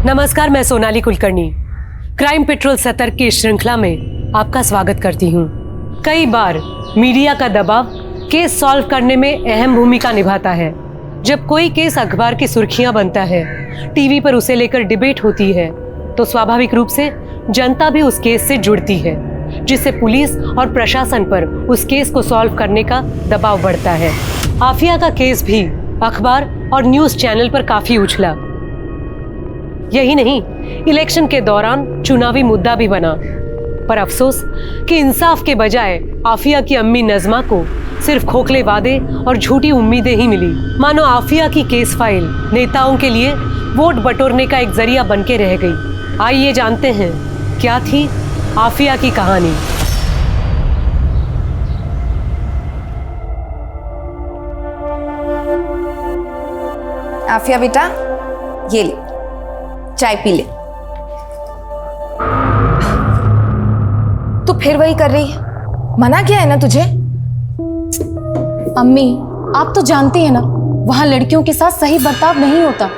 नमस्कार, मैं Sonali Kulkarni crime petrol सतर्क की श्रृंखला में आपका स्वागत करती हूँ। कई बार मीडिया का दबाव केस सॉल्व करने में अहम भूमिका निभाता है। जब कोई केस अखबार की सुर्खियां बनता है, टीवी पर उसे लेकर डिबेट होती है, तो स्वाभाविक रूप से जनता भी उस केस से जुड़ती है, जिससे पुलिस और प्रशासन पर उस केस को सॉल्व करने का दबाव बढ़ता है। आफिया का केस भी अखबार और न्यूज चैनल पर काफी उछला। यही नहीं, इलेक्शन के दौरान चुनावी मुद्दा भी बना। पर अफसोस कि इंसाफ के बजाय आफिया की अम्मी नज़मा को सिर्फ खोखले वादे और झूठी उम्मीदें ही मिली। मानो आफिया की केस फाइल नेताओं के लिए वोट बटोरने का एक जरिया बन के रह गई। आइए जानते हैं क्या थी आफिया की कहानी। आफिया बेटा, ये ले, चाय पी ले। तू फिर वही कर रही है? मना किया है ना तुझे? अम्मी, आप तो जानती हैं ना, वहां लड़कियों के साथ सही बर्ताव नहीं होता,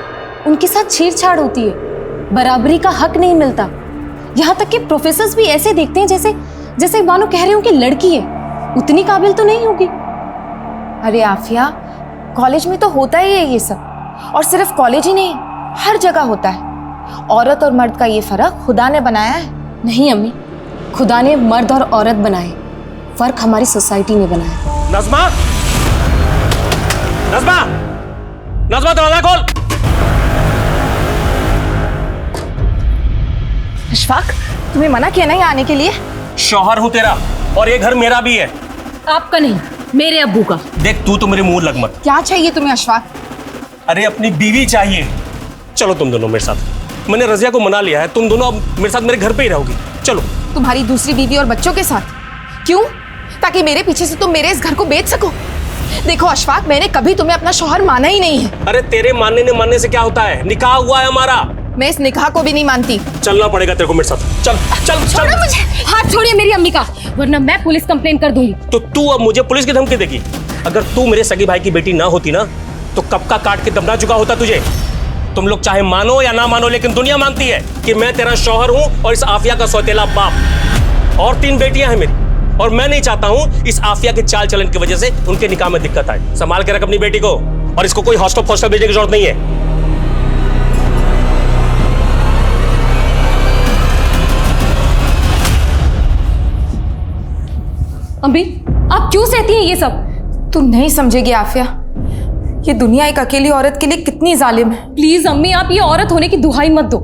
उनके साथ छेड़छाड़ होती है, बराबरी का हक नहीं मिलता। यहाँ तक कि प्रोफेसर्स भी ऐसे देखते हैं जैसे मानो कह रहे हो कि लड़की है, उतनी काबिल तो नहीं होगी। अरे आफिया, कॉलेज में तो होता ही है ये सब, और सिर्फ कॉलेज ही नहीं, हर जगह होता है। औरत और मर्द का ये फर्क खुदा ने बनाया है। नहीं अम्मी, खुदा ने मर्द और औरत बनाए, फर्क हमारी सोसाइटी ने बनाया। नज़मा, नज़मा, नज़मा, दरवाजा खोल। अशफाक, तुम्हें मना किया ना यहाँ आने के लिए? शौहर हूँ तेरा, और ये घर मेरा भी है। आपका नहीं, मेरे अब्बू का। देख, तू तो मेरे मुंह लग मत। क्या चाहिए तुम्हें अशफाक? अरे अपनी बीवी चाहिए। चलो तुम दोनों मेरे साथ। मैंने रजिया को मना लिया है, तुम दोनों अब मेरे साथ मेरे घर पे ही रहोगी। चलो। तुम्हारी दूसरी बीवी और बच्चों के साथ? क्यों? ताकि मेरे पीछे से तुम मेरे इस घर को बेच सको? देखो अशफाक, मैंने कभी तुम्हें अपना शौहर माना ही नहीं है। अरे तेरे मानने से क्या होता है? निकाह हुआ है हमारा। मैं इस निकाह को भी नहीं मानती। चलना पड़ेगा तेरे को मेरे साथ। चल चल चल। छोड़ो मुझे। हाथ छोड़िए मेरी अम्मी का, वरना मैं पुलिस कंप्लेन कर दूंगी। तो तू अब मुझे पुलिस की धमकी देगी? अगर तू मेरे सगी भाई की बेटी ना होती ना, तो कब का काट के दबना चुका होता तुझे। तुम लोग चाहे मानो या ना मानो, लेकिन दुनिया मानती है कि मैं तेरा शौहर हूं और इस आफिया का सौतेला बाप। और 3 बेटियां हैं मेरी, और मैं नहीं चाहता हूं इस आफिया के चाल चलन की वजह से उनके निकाह में दिक्कत आए। संभाल के रख अपनी बेटी को, और इसको कोई हॉस्टल भेजने की जरूरत नहीं है। अम्मी, आप क्यों सहती हैं ये सब? तू नहीं समझेगी आफिया, ये दुनिया एक अकेली औरत के लिए कितनी जालिम है। प्लीज अम्मी, आप ये औरत होने की दुहाई मत दो।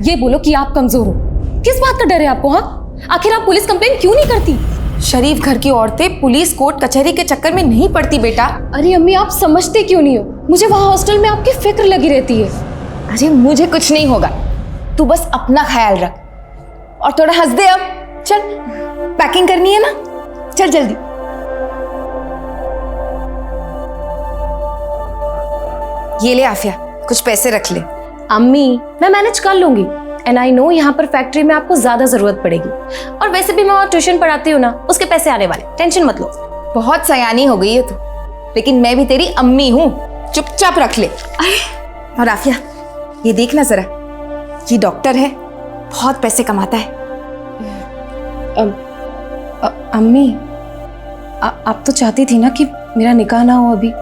ये बोलो कि आप कमजोर हो। किस बात का डर है आपको? हाँ, आखिर आप पुलिस कंप्लेन क्यों नहीं करती? शरीफ घर की औरतें पुलिस कोर्ट कचहरी के चक्कर में नहीं पड़ती बेटा। अरे अम्मी, आप समझते क्यों नहीं हो? मुझे वहां हॉस्टल में आपकी फिक्र लगी रहती है। अरे मुझे कुछ नहीं होगा, तू बस अपना ख्याल रख और थोड़ा हंस दे। अब चल, पैकिंग करनी है ना, चल जल्दी। ये ले आफिया, कुछ पैसे रख ले। अम्मी, मैं मैनेज कर लूंगी, एंड आई नो यहाँ पर फैक्ट्री में आपको ज्यादा जरूरत पड़ेगी, और वैसे भी मैं वहाँ ट्यूशन पढ़ाती हूँ ना, उसके पैसे आने वाले, टेंशन मत लो। बहुत सयानी हो गई है तू, लेकिन मैं भी तेरी अम्मी हूँ, चुपचाप रख ले। और आफिया, ये देखना जरा, ये डॉक्टर है, बहुत पैसे कमाता है। अम्मी, आप तो चाहती थी ना कि मेरा निकाह ना हो अभी।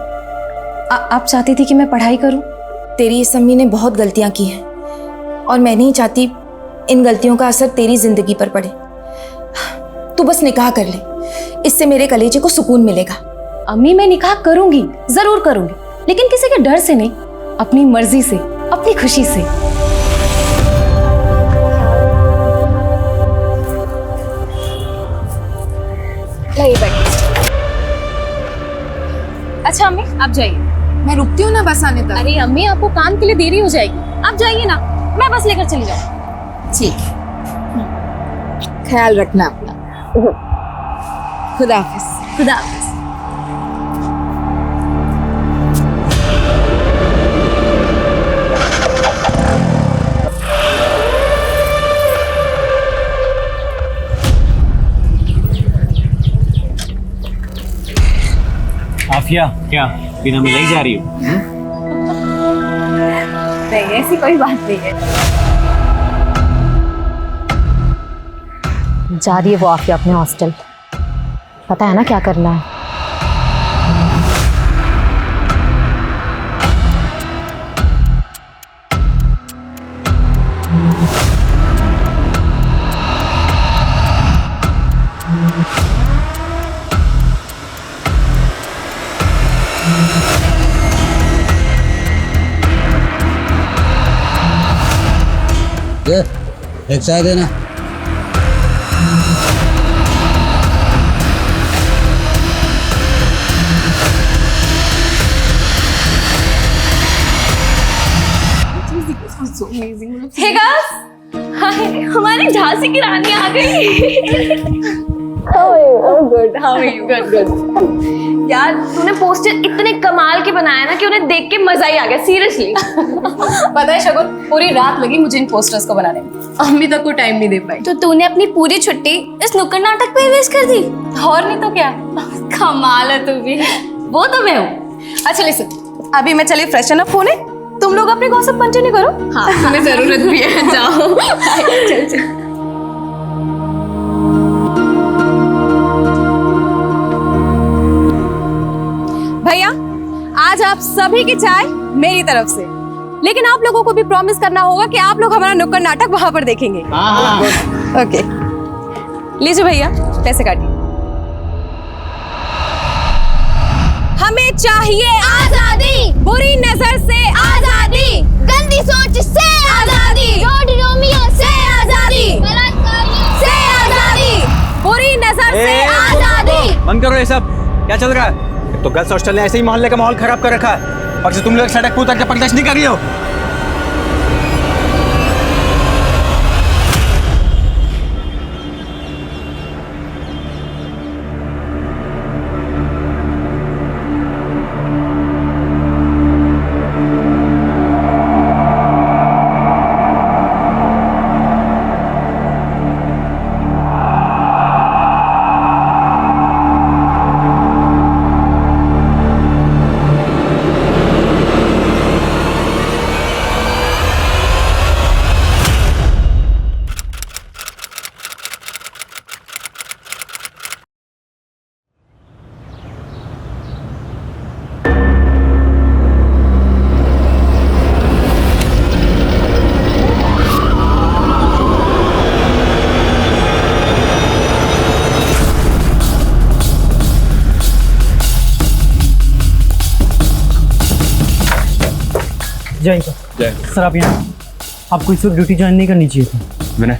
आप चाहती थी कि मैं पढ़ाई करूं। तेरी इस अम्मी ने बहुत गलतियां की हैं, और मैं नहीं चाहती इन गलतियों का असर तेरी जिंदगी पर पड़े। तू बस निकाह कर ले, इससे मेरे कलेजे को सुकून मिलेगा। अम्मी, मैं निकाह करूंगी, जरूर करूंगी, लेकिन किसी के डर से नहीं, अपनी मर्जी से, अपनी खुशी से। अच्छा अम्मी, आप जाइए। मैं रुकती हूँ ना बस आने तक। अरे अम्मी, आपको काम के लिए देरी हो जाएगी, आप जाइए ना, मैं बस लेकर चली जाऊँ। ठीक, ख्याल रखना अपना। खुदा हाफिज। खुदा हाफिज। आफिया, क्या बिना मिलाई जा रही हो? नहीं, ऐसी कोई बात नहीं है। जा रही है वो आफिया अपने हॉस्टल। पता है ना क्या करना है। एक चाय देना। हे गाइस, हाय, हमारी झांसी की रानी आ गई। Good, how are you? Good. यार तूने पोस्टर इतने कमाल के बनाया ना कि उन्हें देख के मजा ही आ गया, सीरियसली। पता है शगुन, पूरी रात लगी मुझे इन पोस्टर्स को बनाने में। अम्मी तक को टाइम नहीं दे पाई। तो तूने अपनी पूरी छुट्टी इस नुक्कड़ नाटक पे वेस्ट कर दी? और नहीं तो क्या। कमाल है तू भी। वो तो मैं हूँ। अच्छा लिसन, अभी मैं चली फ्रेशन अप होने, तुम लोग अपने गॉसिप कंटिन्यू करो। हाँ, तुम्हें जरूरत भी है, जाओ। चल चल। भैया, आज आप सभी की चाय मेरी तरफ से, लेकिन आप लोगों को भी प्रॉमिस करना होगा कि आप लोग हमारा नुक्कड़ नाटक वहां पर देखेंगे। ओके, लीजिए भैया, पैसे काटिए। हमें चाहिए आजादी, बुरी नजर से आजादी, गंदी सोच से आजादी, रोड रोमियो से आजादी, से आजादी, बुरी नजर से आजादी। बंद करो ये सब। क्या चल रहा है? तो गर्ल्स हॉस्टल ने ऐसे ही मोहल्ले का माहौल खराब कर रखा है और तुम लोग सड़क पर उतर के प्रदर्शन नहीं कर रही हो। जय सर, आप यहाँ आपको इस वक्त ड्यूटी ज्वाइन नहीं करनी चाहिए थी। विनय,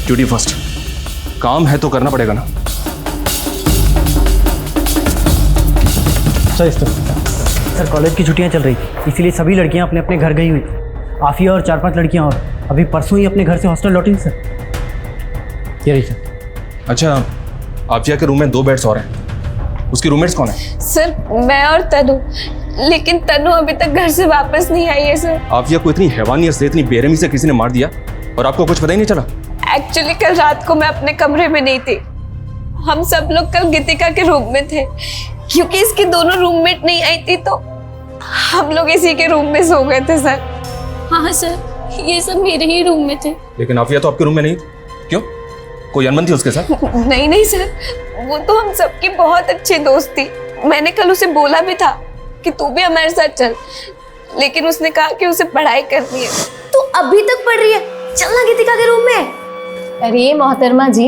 ड्यूटी फर्स्ट। काम है तो करना पड़ेगा ना। सर कॉलेज की छुट्टियां चल रही थी, इसीलिए सभी लड़कियां अपने अपने घर गई हुई थी। आफिया और 4-5 लड़कियां और अभी परसों ही अपने घर से हॉस्टल लौटी सर। ये रही सर। अच्छा, आफिया के रूम में 2 बेड्स और हैं। उसकी रूममेट्स कौन है? सर मैं और तनु, लेकिन तनु अभी तक घर से वापस नहीं आई है सर। आफिया को इतनी हैवानियत से, इतनी बेरहमी से किसी ने मार दिया और आपको कुछ पता ही नहीं चला? एक्चुअली कल रात को मैं अपने कमरे में नहीं थी। हम सब लोग कल गीतिका के रूम में थे, क्योंकि इसकी दोनों रूममेट नहीं आई थी तो हम लोग इसी के रूम में सो गए थे सर। हाँ सर, ये सब मेरे ही रूम में थे। लेकिन आफिया तो आपके रूम में नहीं थी। क्यों? कोई अनबन थी उसके साथ? नहीं नहीं सर, वो तो हम सबकी बहुत अच्छी दोस्त थी। मैंने कल उसे बोला भी था कि तू भी हमारे साथ चल, लेकिन उसने कहा कि उसे पढ़ाई करनी है। तू अभी तक पढ़ रही है? चलना गीतिका के रूम में। अरे मोहतरमा जी,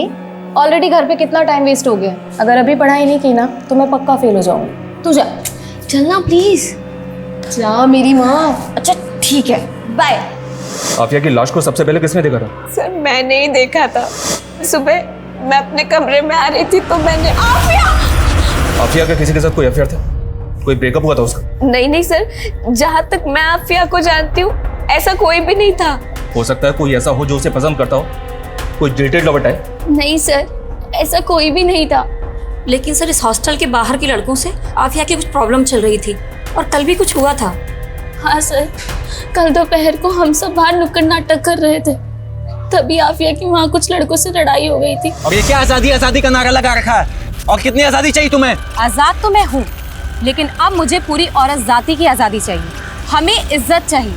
ऑलरेडी घर पे कितना टाइम वेस्ट हो गया। अगर अभी पढ़ाई नहीं की ना तो मैं पक्का फेल हो जाऊंगी। तू जा, चलना प्लीज। जा मेरी माँ। अच्छा ठीक है, बाय। आफिया की लाश को सबसे पहले किसने देखा था? सर मैंने ही देखा था। सुबह मैं अपने कमरे में आ रही थी तो मैंने आफिया का किसी के साथ कोई अफेयर था? कोई ब्रेकअप हुआ था उसका? नहीं नहीं सर, जहाँ तक मैं आफिया को जानती हूँ ऐसा कोई भी नहीं था। हो सकता है कोई ऐसा हो जो उसे पसंद करता हो, कोई डिटेल लवर टाइप। नहीं सर, ऐसा कोई भी नहीं था। लेकिन सर इस हॉस्टल के बाहर के लड़कों से आफिया की कुछ प्रॉब्लम चल रही थी और कल भी कुछ हुआ था। हाँ सर, कल दोपहर को हम सब बाहर नुक्कड़ नाटक कर रहे थे, तभी आफिया की वहाँ कुछ लड़कों से लड़ाई हो गई थी। और ये क्या आजादी आजादी का नारा लगा रखा है? और कितनी आजादी चाहिए तुम्हें? आजाद तो मैं हूँ, लेकिन अब मुझे पूरी औरत जाति की आजादी चाहिए। हमें इज्जत चाहिए,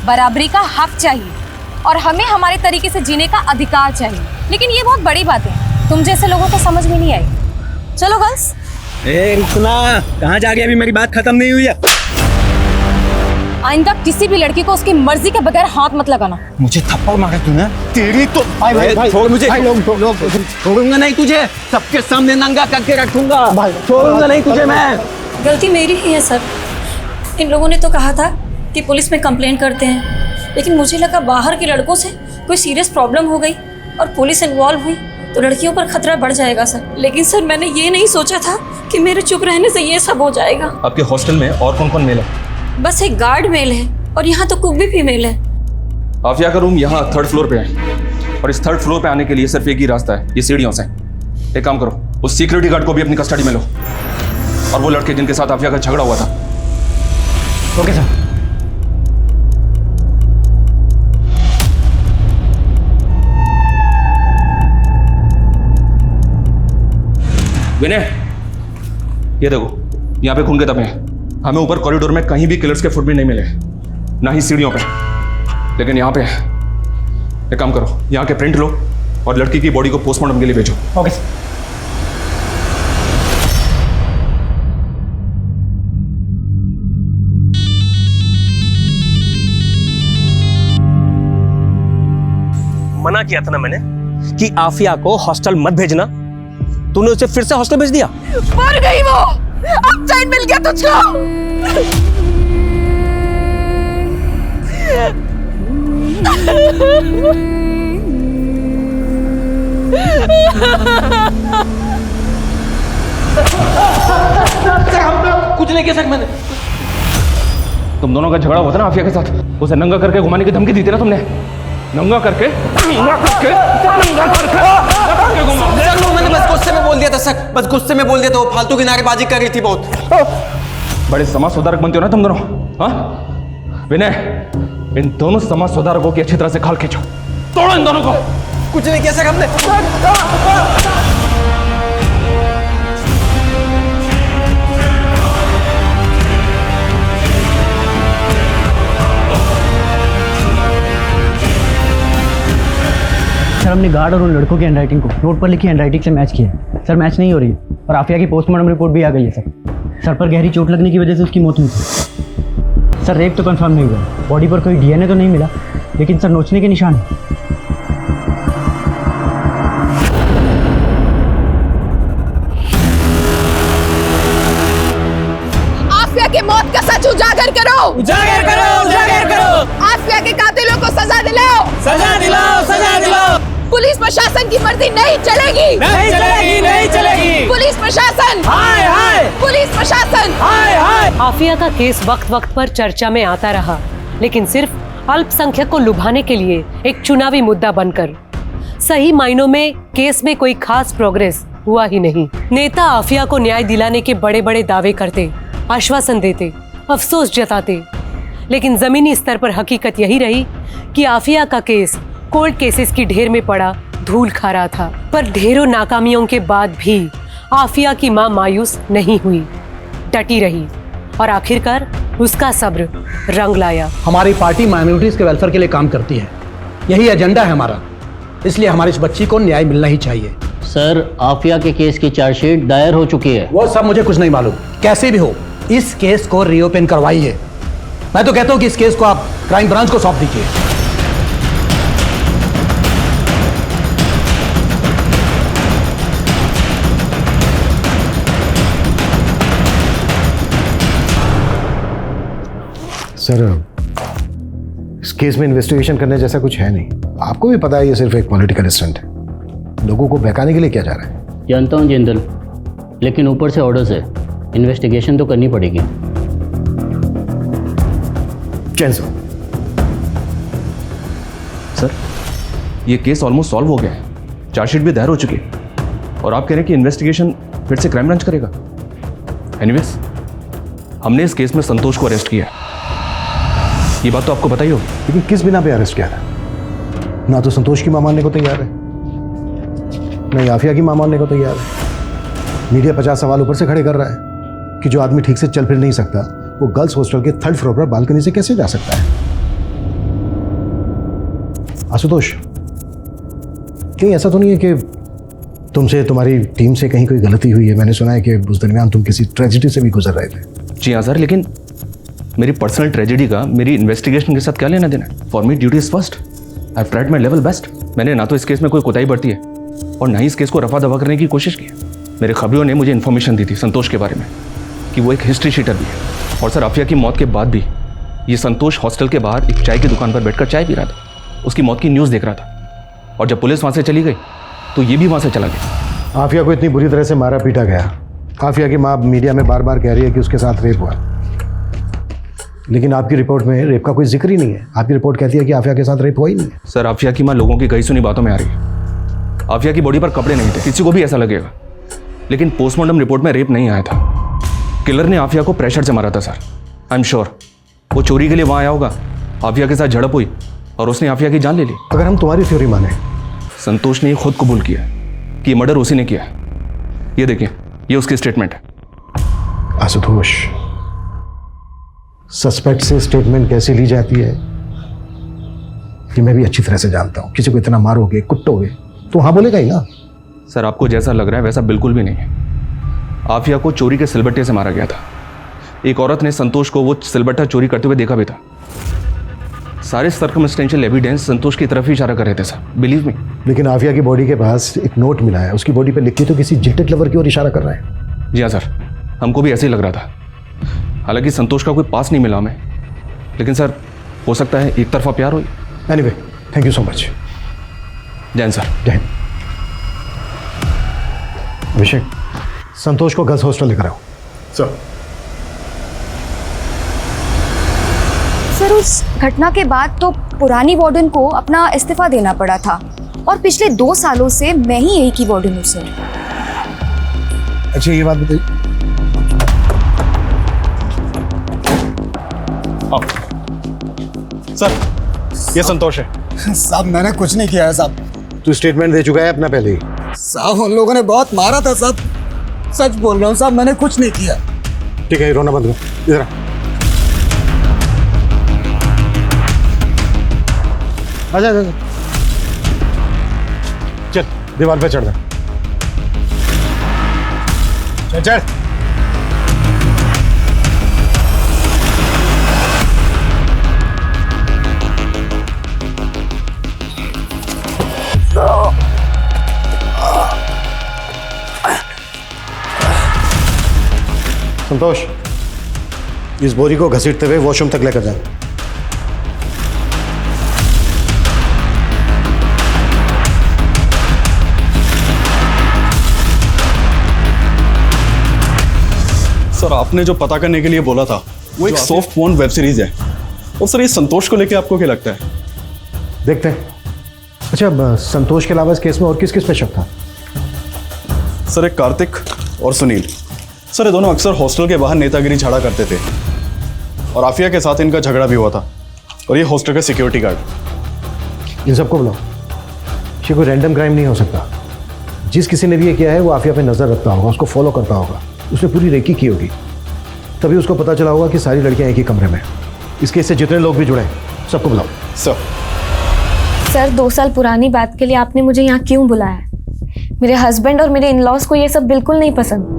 बराबरी का हक चाहिए और हमें हमारे तरीके से जीने का अधिकार चाहिए। लेकिन ये बहुत बड़ी बात है। तुम जैसे लोगों को समझ में नहीं आई। चलो गर्ल्स। रुकना, कहाँ जा गई? अभी मेरी बात खत्म नहीं हुई है। आइंदा किसी भी लड़की को उसकी मर्जी के बगैर हाथ मत लगाना। मुझे थप्पड़ मारा तूने, तेरी तो भाई, छोड़ मुझे। भाई, लोग छोड़ूंगा नहीं तुझे, सबके सामने नंगा करके रखूंगा। छोड़ूंगा नहीं तुझे मैं। गलती मेरी ही है सर। इन लोगों ने तो कहा था कि पुलिस में कंप्लेंट करते हैं, लेकिन मुझे लगा बाहर के लड़कों से कोई सीरियस प्रॉब्लम हो गई और पुलिस इन्वॉल्व हुई तो लड़कियों पर खतरा बढ़ जाएगा सर। लेकिन सर मैंने ये नहीं सोचा था कि मेरे चुप रहने से ये सब हो जाएगा। आपके हॉस्टल में और कौन कौन मेल है? बस एक गार्ड मेल है और यहाँ तो कुक भी फीमेल है। आफिया का रूम यहाँ 3rd फ्लोर पे है और इस 3rd फ्लोर पे आने के लिए सिर्फ एक ही रास्ता है, ये सीढ़ियों से। एक काम करो, उस सिक्योरिटी गार्ड को भी अपनी कस्टडी में लो और वो लड़के जिनके साथ आफिया का झगड़ा हुआ था। Okay sir. विनय, ये देखो, यहाँ पे खून के धब्बे हैं। हमें ऊपर कॉरिडोर में कहीं भी किलर्स के फुटप्रिंट नहीं मिले, ना ही सीढ़ियों पे, लेकिन यहाँ पे है। एक काम करो, यहाँ के प्रिंट लो और लड़की की बॉडी को पोस्टमार्टम के लिए भेजो। Okay sir. मना किया था ना मैंने कि आफिया को हॉस्टल मत भेजना, तूने उसे फिर से हॉस्टल भेज दिया। मर गई वो, अब चैन मिल गया तुझको। कुछ नहीं किया सर मैंने। तुम दोनों का झगड़ा हुआ था ना आफिया के साथ, उसे नंगा करके घुमाने की धमकी दी थी ना तुमने। नंगा करके मैंने बस गुस्से में बोल दिया था सर, बस गुस्से में बोल दिया था। वो फालतू की नारेबाजी कर रही थी बहुत। बड़े समाज सुधारक बनते हो ना तुम दोनों। हाँ विनय, इन दोनों समाज सुधारकों की अच्छी तरह से खाल खींचो, तोड़ो इन दोनों को। कुछ नहीं किया सर हमने। सर हमने गार्ड और उन लड़कों की हैंडराइटिंग को नोट पर लिखी हैंडराइटिंग से मैच किया है। सर मैच नहीं हो रही है और आफिया की पोस्टमार्टम रिपोर्ट भी आ गई है सर। सर पर गहरी चोट लगने की वजह से उसकी मौत हुई थी। सर रेप तो कंफर्म नहीं हुआ, बॉडी पर कोई डीएनए तो नहीं मिला, लेकिन सर नोचने के निशान है। आफिया की मौत का सच उजागर करो, उजागर करो, उजागर करो। आफिया के कातिलों को सजा दिलाओ, सजा दिलाओ, सजा दिलाओ। पुलिस प्रशासन की मर्जी नहीं चलेगी, नहीं चलेगी, नहीं चलेगी। पुलिस प्रशासन, हाय हाय, पुलिस प्रशासन, हाय हाय। आफिया का केस वक्त वक्त पर चर्चा में आता रहा, लेकिन सिर्फ अल्पसंख्यक को लुभाने के लिए एक चुनावी मुद्दा बनकर। सही मायनों में केस में कोई खास प्रोग्रेस हुआ ही नहीं। नेता आफिया को न्याय दिलाने के बड़े बड़े दावे करते, आश्वासन देते, अफसोस जताते, लेकिन जमीनी स्तर पर हकीकत यही रही कि आफिया का केस कोर्ट केसेस की ढेर में पड़ा धूल खा रहा था। पर ढेरों नाकामियों के बाद भी आफिया की मां मायूस नहीं हुई, डटी रही और आखिरकार उसका सब्र रंग लाया। हमारी पार्टी माइनॉरिटीज के वेलफेयर के लिए काम करती है, यही एजेंडा है हमारा, इसलिए हमारी इस बच्ची को न्याय मिलना ही चाहिए। सर आफिया के केस की चार्जशीट दायर हो चुकी है। वो सब मुझे कुछ नहीं मालूम, कैसे भी हो इस केस को रीओपन करवाइए। मैं तो कहता हूं कि इस केस को आप क्राइम ब्रांच को सौंप दीजिए। सर इस केस में इन्वेस्टिगेशन करने जैसा कुछ है नहीं। आपको भी पता है ये सिर्फ एक पॉलिटिकल स्टंट है, लोगों को बहकाने के लिए किया जा रहा है। जानता हूँ जिंदल, लेकिन ऊपर से ऑर्डर्स है, इन्वेस्टिगेशन तो करनी पड़ेगी। सर ये केस ऑलमोस्ट सॉल्व हो गया है, चार्जशीट भी दायर हो चुकी है और आप कह रहे हैं कि इन्वेस्टिगेशन फिर से क्राइम ब्रांच करेगा। एनीवेज हमने इस केस में संतोष को अरेस्ट किया, ये बात तो आपको पता ही होगी। लेकिन किस बिना पे अरेस्ट किया था? ना तो संतोष की मां मानने को तैयार है, नहीं आफिया की मां मानने को तैयार है। मीडिया 50 सवाल ऊपर से खड़े कर रहा है कि जो आदमी ठीक से चल फिर नहीं सकता वो गर्ल्स हॉस्टल के 3rd फ्लोर पर बालकनी से कैसे जा सकता है? आशुतोष, कहीं ऐसा तो नहीं है कि तुमसे, तुम्हारी टीम से कहीं कोई गलती हुई है? मैंने सुना है कि उस दरमियान तुम किसी ट्रेजेडी से भी गुजर रहे थे। जी हाँ सर, लेकिन मेरी पर्सनल ट्रेजेडी का मेरी इन्वेस्टिगेशन के साथ क्या लेना देना है? For me duty is first. I have tried my level best. मैंने ना तो इस केस में कोई कोताही बरती है और ना ही इस केस को रफा दफा करने की कोशिश की है। मेरे खबरों ने मुझे इन्फॉर्मेशन दी थी संतोष के बारे में कि वो एक हिस्ट्री शीटर भी है। और सर, आफिया की मौत के बाद भी ये संतोष हॉस्टल के बाहर एक चाय की दुकान पर बैठकर चाय पी रहा था, उसकी मौत की न्यूज़ देख रहा था। और जब पुलिस वहाँ से चली गई तो ये भी वहाँ से चला गया। आफिया को इतनी बुरी तरह से मारा पीटा गया। आफिया की माँ मीडिया में बार बार कह रही है कि उसके साथ रेप हुआ, लेकिन आपकी रिपोर्ट में रेप का कोई जिक्र ही नहीं है। आपकी रिपोर्ट कहती है कि आफिया के साथ रेप हुआ ही नहीं है। सर, आफिया की माँ लोगों की कई सुनी बातों में आ रही है। आफिया की बॉडी पर कपड़े नहीं थे, किसी को भी ऐसा लगेगा, लेकिन पोस्टमार्टम रिपोर्ट में रेप नहीं आया था। किलर ने आफिया को प्रेशर से मारा था सर। आई एम श्योर वो चोरी के लिए वहाँ आया होगा, आफिया के साथ झड़प हुई और उसने आफिया की जान ले ली। अगर हम तुम्हारी थ्योरी माने, संतोष ने खुद कबूल किया कि मर्डर उसी ने किया। ये देखिए, ये उसकी स्टेटमेंट है। आशुतोष, सस्पेक्ट से स्टेटमेंट कैसे ली जाती है कि मैं भी अच्छी तरह से जानता हूं। किसी को इतना मारोगे, कुटोगे तो हाँ बोलेगा ही ना। सर, आपको जैसा लग रहा है वैसा बिल्कुल भी नहीं है। आफिया को चोरी के सिलबट्टे से मारा गया था। एक औरत ने संतोष को वो सिलबट्टा चोरी करते हुए देखा भी था। सारे सर्कमस्टेंशियल एविडेंस संतोष की तरफ ही इशारा कर रहे थे सर, बिलीव मी। लेकिन आफिया की बॉडी के पास एक नोट मिला है, उसकी बॉडी पर लिख के तो किसी जिल्टेड लवर की ओर इशारा कर रहा है। जी हाँ सर, हमको भी ऐसे ही लग रहा था। हालांकि संतोष का कोई पास नहीं मिला हमें, लेकिन सर हो सकता है एक तरफा प्यार हो। Anyway, thank you so much. Jain sir. Jain. Abhishek, Santosh को गर्ल्स हॉस्टल लेकर आओ। सर। सर, उस घटना के बाद तो पुरानी वार्डन को अपना इस्तीफा देना पड़ा था और पिछले 2 सालों से मैं ही यही की वार्डन हूँ सर। अच्छा, ये बात बताइए, सर ये संतोष है। साहब मैंने कुछ नहीं किया है साहब। तू स्टेटमेंट दे चुका है अपना पहले ही। साहब उन लोगों ने बहुत मारा था साहब, सच बोल रहा हूँ साहब, मैंने कुछ नहीं किया। ठीक है, रोना बंद कर। इधर आ जा। चल, दीवार पे चढ़ जा। चल चल। संतोष, इस बोरी को घसीटते हुए वॉशरूम तक लेकर जाए। सर, आपने जो पता करने के लिए बोला था वो एक सॉफ्ट पोर्न वेब सीरीज है। और सर, ये संतोष को लेके आपको क्या लगता है? देखते हैं। अच्छा, संतोष के अलावा इस केस में और किस किस पे शक था? सर, एक कार्तिक और सुनील। सर, ये दोनों अक्सर हॉस्टल के बाहर नेतागिरी झाड़ा करते थे और आफिया के साथ इनका झगड़ा भी हुआ था। और ये हॉस्टल का सिक्योरिटी गार्ड। इन सबको बुलाओ। ये कोई रैंडम क्राइम नहीं हो सकता। जिस किसी ने भी ये किया है वो आफिया पे नजर रखता होगा, उसको फॉलो करता होगा, उसने पूरी रेकी की होगी, तभी उसको पता चला होगा कि सारी लड़कियां एक ही कमरे में। इस केस से जितने लोग भी जुड़े हैं सबको बुलाओ। सर 2 साल पुरानी बात के लिए आपने मुझे यहाँ क्यों बुलाया? मेरे हस्बैंड और मेरे इन-लॉज को ये सब बिल्कुल नहीं पसंद।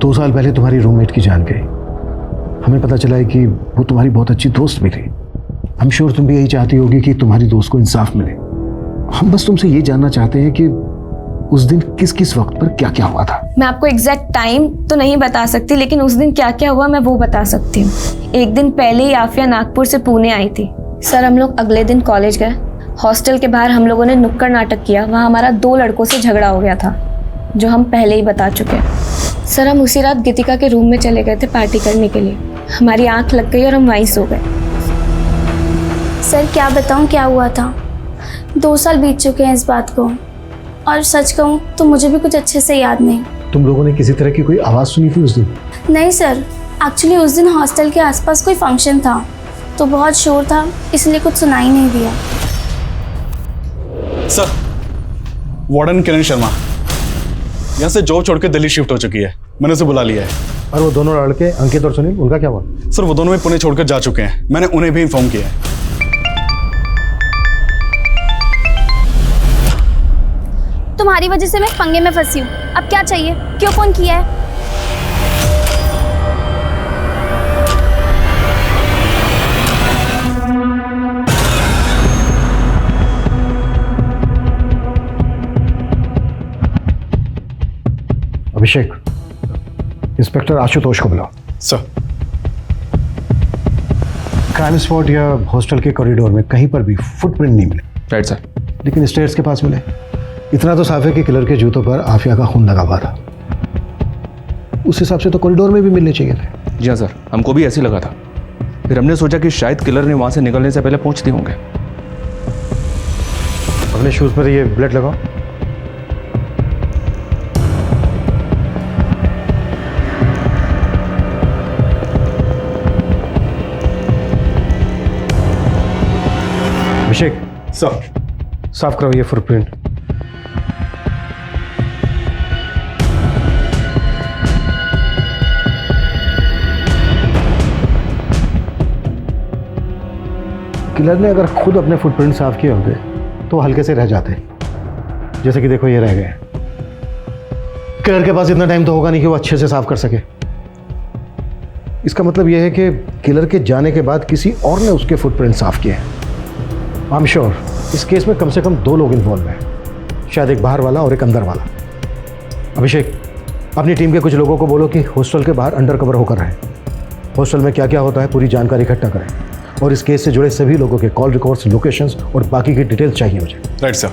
2 साल पहले तुम्हारी रूममेट की जान गई। हमें पता चला है कि वो तुम्हारी बहुत अच्छी दोस्त भी थी। आई एम श्योर तुम भी यही चाहती होगी कि तुम्हारी दोस्त को इंसाफ मिले। हम बस तुमसे ये जानना चाहते हैं कि उस दिन किस किस वक्त पर क्या क्या हुआ था। मैं आपको एग्जैक्ट टाइम तो नहीं बता सकती, लेकिन उस दिन क्या क्या हुआ मैं वो बता सकती हूँ। एक दिन पहले ही आफिया नागपुर से पुणे आई थी। सर, हम लोग अगले दिन कॉलेज गए। हॉस्टल के बाहर हम लोगों ने नुक्कड़ नाटक किया। वहाँ हमारा 2 लड़कों से झगड़ा हो गया था, जो हम पहले ही बता चुके हैं। सर, हम उसी रात गीतिका के रूम में चले गए थे पार्टी करने के लिए। हमारी आंख लग गई और हम वहीं सो गए। सर, क्या बताऊं क्या हुआ था। 2 साल बीत चुके हैं इस बात को, और सच कहूं तो मुझे भी कुछ अच्छे से याद नहीं। तुम लोगों ने किसी तरह की कोई आवाज़ सुनी थी उस दिन? नहीं सर, एक्चुअली उस दिन हॉस्टल के आसपास कोई फंक्शन था तो बहुत शोर था, इसलिए कुछ सुनाई नहीं दिया। सर, वार्डन किरण शर्मा यहाँ से जॉब छोड़ के दिल्ली शिफ्ट हो चुकी है। मैंने उसे बुला लिया है। और वो दोनों लड़के अंकित और सुनील, उनका क्या हुआ? सर, वो दोनों भी पुणे छोड़कर जा चुके हैं। मैंने उन्हें भी इन्फॉर्म किया है। तुम्हारी वजह से मैं पंगे में फंसी हूँ। अब क्या चाहिए? क्यों फोन किया है? अभिषेक, इंस्पेक्टर आशुतोष को बुलाओ। सर। क्राइम स्पॉट या हॉस्टल के कॉरिडोर में कहीं पर भी फुटप्रिंट नहीं मिले। Right sir. लेकिन स्टेयर्स के पास मिले। इतना तो साफ है कि किलर के जूतों पर आफिया का खून लगा हुआ था। उस हिसाब से तो कॉरिडोर में भी मिलने चाहिए थे। जी हाँ सर, हमको भी ऐसे लगा था। फिर हमने सोचा कि शायद किलर ने वहां से निकलने से पहले पहुंचते होंगे। अपने शूज पर ये ब्लेड लगाओ। अभिषेक सर, साफ करो ये फुटप्रिंट। किलर ने अगर खुद अपने फुटप्रिंट साफ किए होंगे तो हल्के से रह जाते। जैसे कि देखो ये रह गए। किलर के पास इतना टाइम तो होगा नहीं कि वो अच्छे से साफ कर सके। इसका मतलब यह है कि किलर के जाने के बाद किसी और ने उसके फुटप्रिंट साफ किए हैं। आई एम श्योर इस केस में कम से कम 2 लोग इन्वॉल्व हैं, शायद एक बाहर वाला और एक अंदर वाला। अभिषेक, अपनी टीम के कुछ लोगों को बोलो कि हॉस्टल के बाहर अंडर कवर होकर रहें। हॉस्टल में क्या क्या होता है पूरी जानकारी इकट्ठा करें और इस केस से जुड़े सभी लोगों के कॉल रिकॉर्ड्स, लोकेशंस और बाकी की डिटेल्स चाहिए मुझे। Right sir.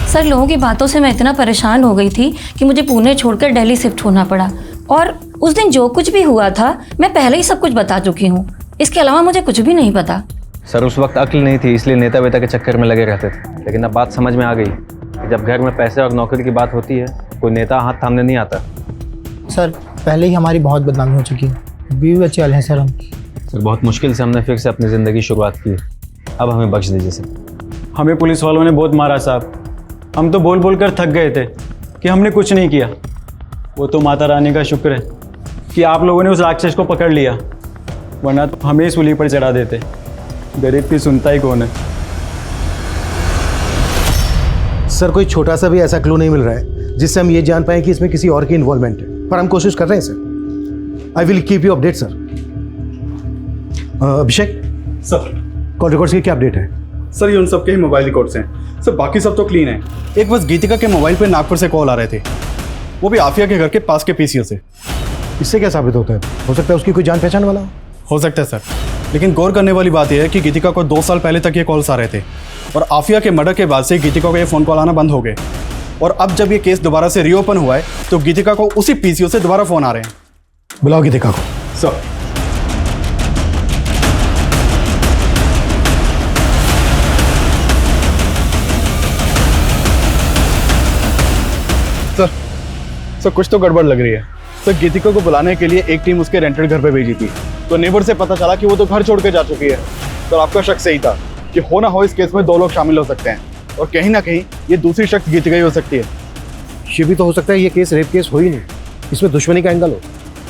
सर, लोगों की बातों से मैं इतना परेशान हो गई थी कि मुझे पुणे छोड़कर दिल्ली शिफ्ट होना पड़ा। और उस दिन जो कुछ भी हुआ था मैं पहले ही सब कुछ बता चुकी हूँ। इसके अलावा मुझे कुछ भी नहीं पता। सर, उस वक्त अक्ल नहीं थी, इसलिए नेता वेता के चक्कर में लगे रहते थे। लेकिन अब बात समझ में आ गई कि जब घर में पैसे और नौकरी की बात होती है कोई नेता हाथ थामने नहीं आता। सर, पहले ही हमारी बहुत बदनामी हो चुकी है। बीवी बच्चे वाले हैं सर हम। सर, बहुत मुश्किल से हमने फिर से अपनी ज़िंदगी शुरुआत की। अब हमें बख्श दीजिए सर। हमें पुलिस वालों ने बहुत मारा साहब। हम तो बोल बोल कर थक गए थे कि हमने कुछ नहीं किया। वो तो माता रानी का शुक्र है कि आप लोगों ने उस राक्षस को पकड़ लिया, वरना तो हमें सूली पर चढ़ा देते। गरीब की सुनता ही कौन है। सर, कोई छोटा सा भी ऐसा क्लू नहीं मिल रहा है जिससे हम ये जान पाए कि इसमें किसी और की इन्वॉल्वमेंट है, पर हम कोशिश कर रहे हैं sir. I will keep you update sir. Abhishek sir, call records की क्या अपडेट है? सर, ये उन सबके ही मोबाइल रिकॉर्ड्स हैं सर। बाकी सब तो क्लीन है। एक बस गीतिका के मोबाइल पे नागपुर से कॉल आ रहे थे, वो भी आफिया के घर के पास के पीसीओ से। इससे क्या साबित होता है? हो सकता है उसकी कोई जान पहचान वाला हो सकता है सर, लेकिन गौर करने वाली बात यह है कि गीतिका को 2 साल पहले तक ये कॉल्स आ रहे थे और आफिया के मर्डर के बाद से गीतिका को ये फ़ोन कॉल आना बंद हो गए। और अब जब ये केस दोबारा से रीओपन हुआ है तो गीतिका को उसी पीसीओ से दोबारा फ़ोन आ रहे हैं। बुलाओ गीतिका को। सर। सर, कुछ तो गड़बड़ लग रही है। सर, गीतिका को बुलाने के लिए एक टीम उसके रेंटेड घर पे भेजी थी, तो नेबर से पता चला कि वो तो घर छोड़ के जा चुकी है। तो आपका शक सही था कि हो ना हो इस केस में 2 लोग शामिल हो सकते हैं और कहीं ना कहीं ये दूसरी शख्स गीतिका ही हो सकती है। ये भी तो हो सकता है ये केस रेप केस हो ही नहीं, इसमें दुश्मनी का एंगल हो,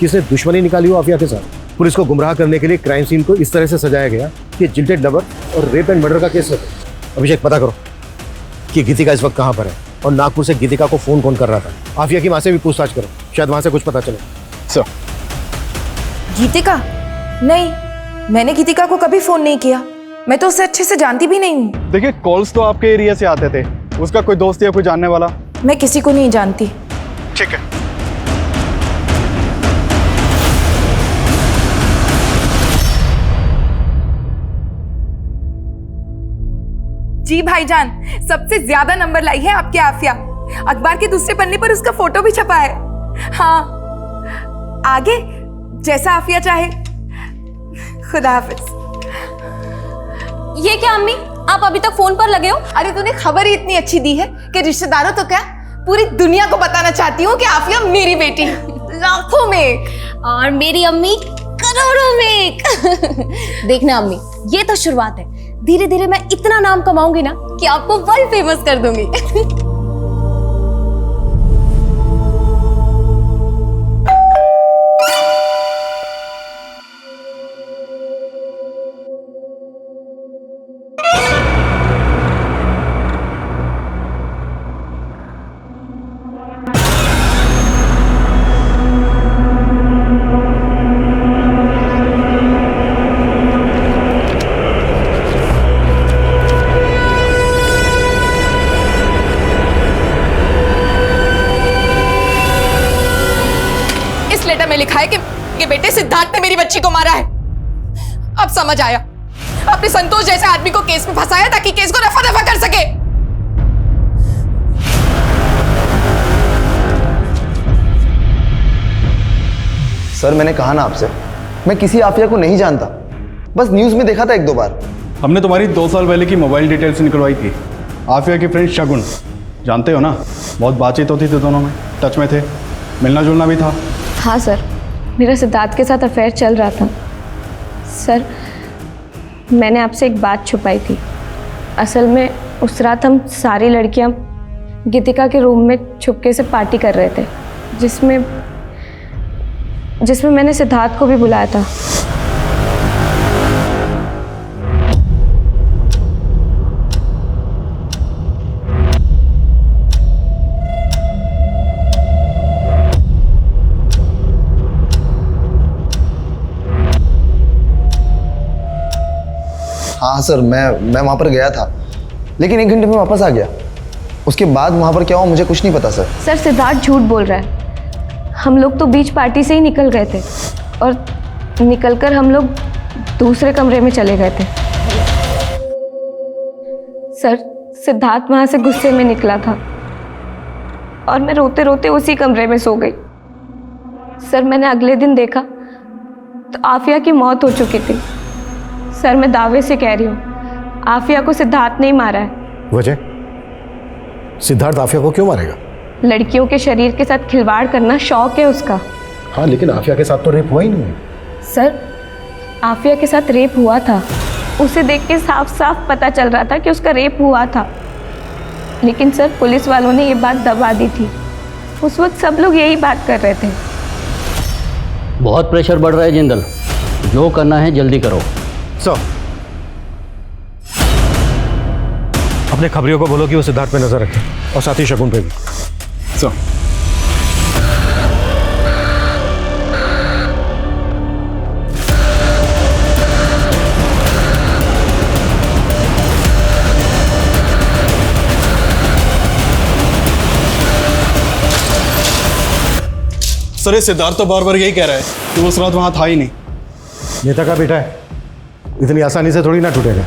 किसने दुश्मनी निकाली हो आफिया के साथ। पुलिस को गुमराह करने के लिए क्राइम सीन को इस तरह से सजाया गया कि जिल्टेड लवर और रेप एंड मर्डर का केस लगे। अभिषेक, पता करो कि गीतिका इस वक्त कहाँ पर है और नागपुर से गीतिका को फोन कौन कर रहा था। आफिया की माँ से भी पूछताछ करो, शायद वहां से कुछ पता चले। सर। गीतिका? नहीं, मैंने गीतिका को कभी फोन नहीं किया। मैं तो उसे अच्छे से जानती भी नहीं हूँ। देखिए, कॉल्स तो आपके एरिया से आते थे। उसका कोई दोस्त या कोई जानने वाला? मैं किसी को नहीं जानती। ठीक है। जी भाईजान, सबसे ज्यादा नंबर लाई है आपकी आफिया। अखबार के दूसरे पन्ने पर उसका फोटो भी छपा है। हाँ, आगे जैसा आफिया चाहे। खुदा हाफिज। ये क्या अम्मी, आप अभी तक फोन पर लगे हो? अरे तूने खबर ही इतनी अच्छी दी है कि रिश्तेदारों तो क्या पूरी दुनिया को बताना चाहती हूँ कि आफिया मेरी बेटी लाखों में और मेरी अम्मी करोड़ों में। देखना अम्मी, ये तो शुरुआत है। धीरे धीरे मैं इतना नाम कमाऊंगी ना कि आपको वर्ल्ड फेमस कर दूंगी। आपके बेटे सिद्धार्थ ने मेरी बच्ची को मारा है। अब समझ आया, आपने संतोष जैसे आदमी को केस में फंसाया ताकि केस को रफा दफा कर सके। सर मैंने कहा ना आपसे, मैं किसी आफिया को नहीं जानता, बस न्यूज में देखा था एक दो बार। हमने तुम्हारी 2 साल पहले की मोबाइल डिटेल्स निकलवाई थी। आफिया की फ्रेंड शगुन, जानते हो ना, बहुत बातचीत होती थी दोनों में, टच में थे, मिलना जुलना भी था। हाँ सर, मेरा सिद्धार्थ के साथ अफेयर चल रहा था। सर मैंने आपसे एक बात छुपाई थी। असल में उस रात हम सारी लड़कियां गीतिका के रूम में छुपके से पार्टी कर रहे थे, जिसमें मैंने सिद्धार्थ को भी बुलाया था। हाँ सर, मैं वहाँ पर गया था, लेकिन 1 घंटे में वापस आ गया। उसके बाद वहाँ पर क्या हुआ मुझे कुछ नहीं पता सर। सर सिद्धार्थ झूठ बोल रहा है। हम लोग तो बीच पार्टी से ही निकल गए थे और निकलकर हम लोग दूसरे कमरे में चले गए थे। सर सिद्धार्थ वहाँ से गुस्से में निकला था और मैं रोते रोते उसी कमरे में सो गई। सर मैंने अगले दिन देखा तो आफिया की मौत हो चुकी थी। सर मैं दावे से कह रही हूँ, आफिया को सिद्धार्थ नहीं मारा है। वजह? सिद्धार्थ आफिया को क्यों मारेगा? लड़कियों के शरीर के साथ खिलवाड़ करना शौक है उसका। हाँ, लेकिन आफिया के साथ तो रेप हुआ ही नहीं। सर आफिया के साथ रेप हुआ था, उसे देख के साफ साफ पता चल रहा था कि उसका रेप हुआ था। लेकिन सर पुलिस वालों ने ये बात दबा दी थी। उस वक्त सब लोग यही बात कर रहे थे। बहुत प्रेशर बढ़ रहा है जिंदल, जो करना है जल्दी करो। सर अपने खबरियों को बोलो कि वो सिद्धार्थ पे नजर रखे और साथ ही शगुन पे भी। सर सर ये सिद्धार्थ तो बार बार यही कह रहा है कि वो उस रात वहां था ही नहीं। नेता का बेटा है, इतनी आसानी से थोड़ी ना टूटेगा।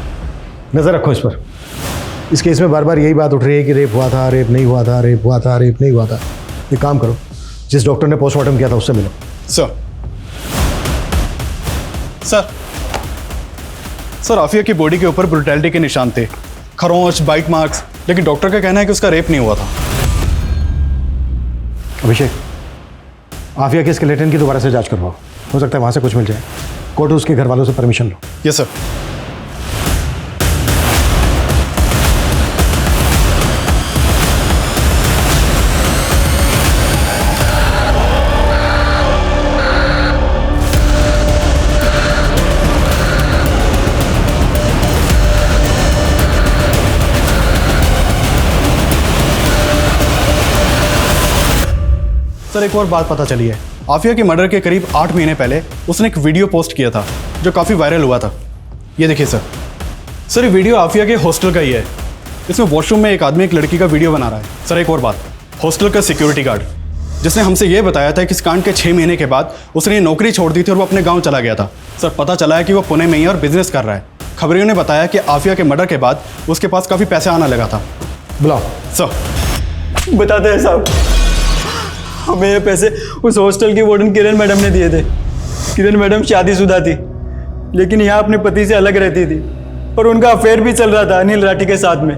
नजर रखो इस पर। इस केस में बार बार यही बात उठ रही है कि रेप हुआ था, रेप नहीं हुआ था, रेप हुआ था, रेप नहीं हुआ था। एक काम करो, जिस डॉक्टर ने पोस्टमार्टम किया था उससे मिलो। सर सर सर आफिया की बॉडी के ऊपर ब्रुटैलिटी के निशान थे, खरोंच, बाइट मार्क्स, लेकिन डॉक्टर का कहना है कि उसका रेप नहीं हुआ था। अभिषेक, आफिया के स्केलेटन की दोबारा से जांच करवाओ, हो सकता है वहाँ से कुछ मिल जाए। कोर्ट उसके घर वालों से परमिशन लो। Yes sir. सर एक और बात पता चली है, आफिया के मर्डर के करीब 8 महीने पहले उसने एक वीडियो पोस्ट किया था जो काफ़ी वायरल हुआ था। ये देखिए सर। सर ये वीडियो आफिया के हॉस्टल का ही है। इसमें वॉशरूम में एक आदमी एक लड़की का वीडियो बना रहा है। सर एक और बात, हॉस्टल का सिक्योरिटी गार्ड जिसने हमसे ये बताया था कि इस कांड के 6 महीने के बाद उसने ये नौकरी छोड़ दी थी और वो अपने गाँव चला गया था। सर पता चला है कि वो पुणे में ही और बिजनेस कर रहा है। खबरियों ने बताया कि आफिया के मर्डर के बाद उसके पास काफ़ी पैसे आना लगा था। बुलाओ। सर बताते हैं साहब, हमें ये पैसे उस हॉस्टल की वार्डन किरण मैडम ने दिए थे। किरण मैडम शादीशुदा थी, लेकिन यहाँ अपने पति से अलग रहती थी और उनका अफेयर भी चल रहा था अनिल राठी के साथ में।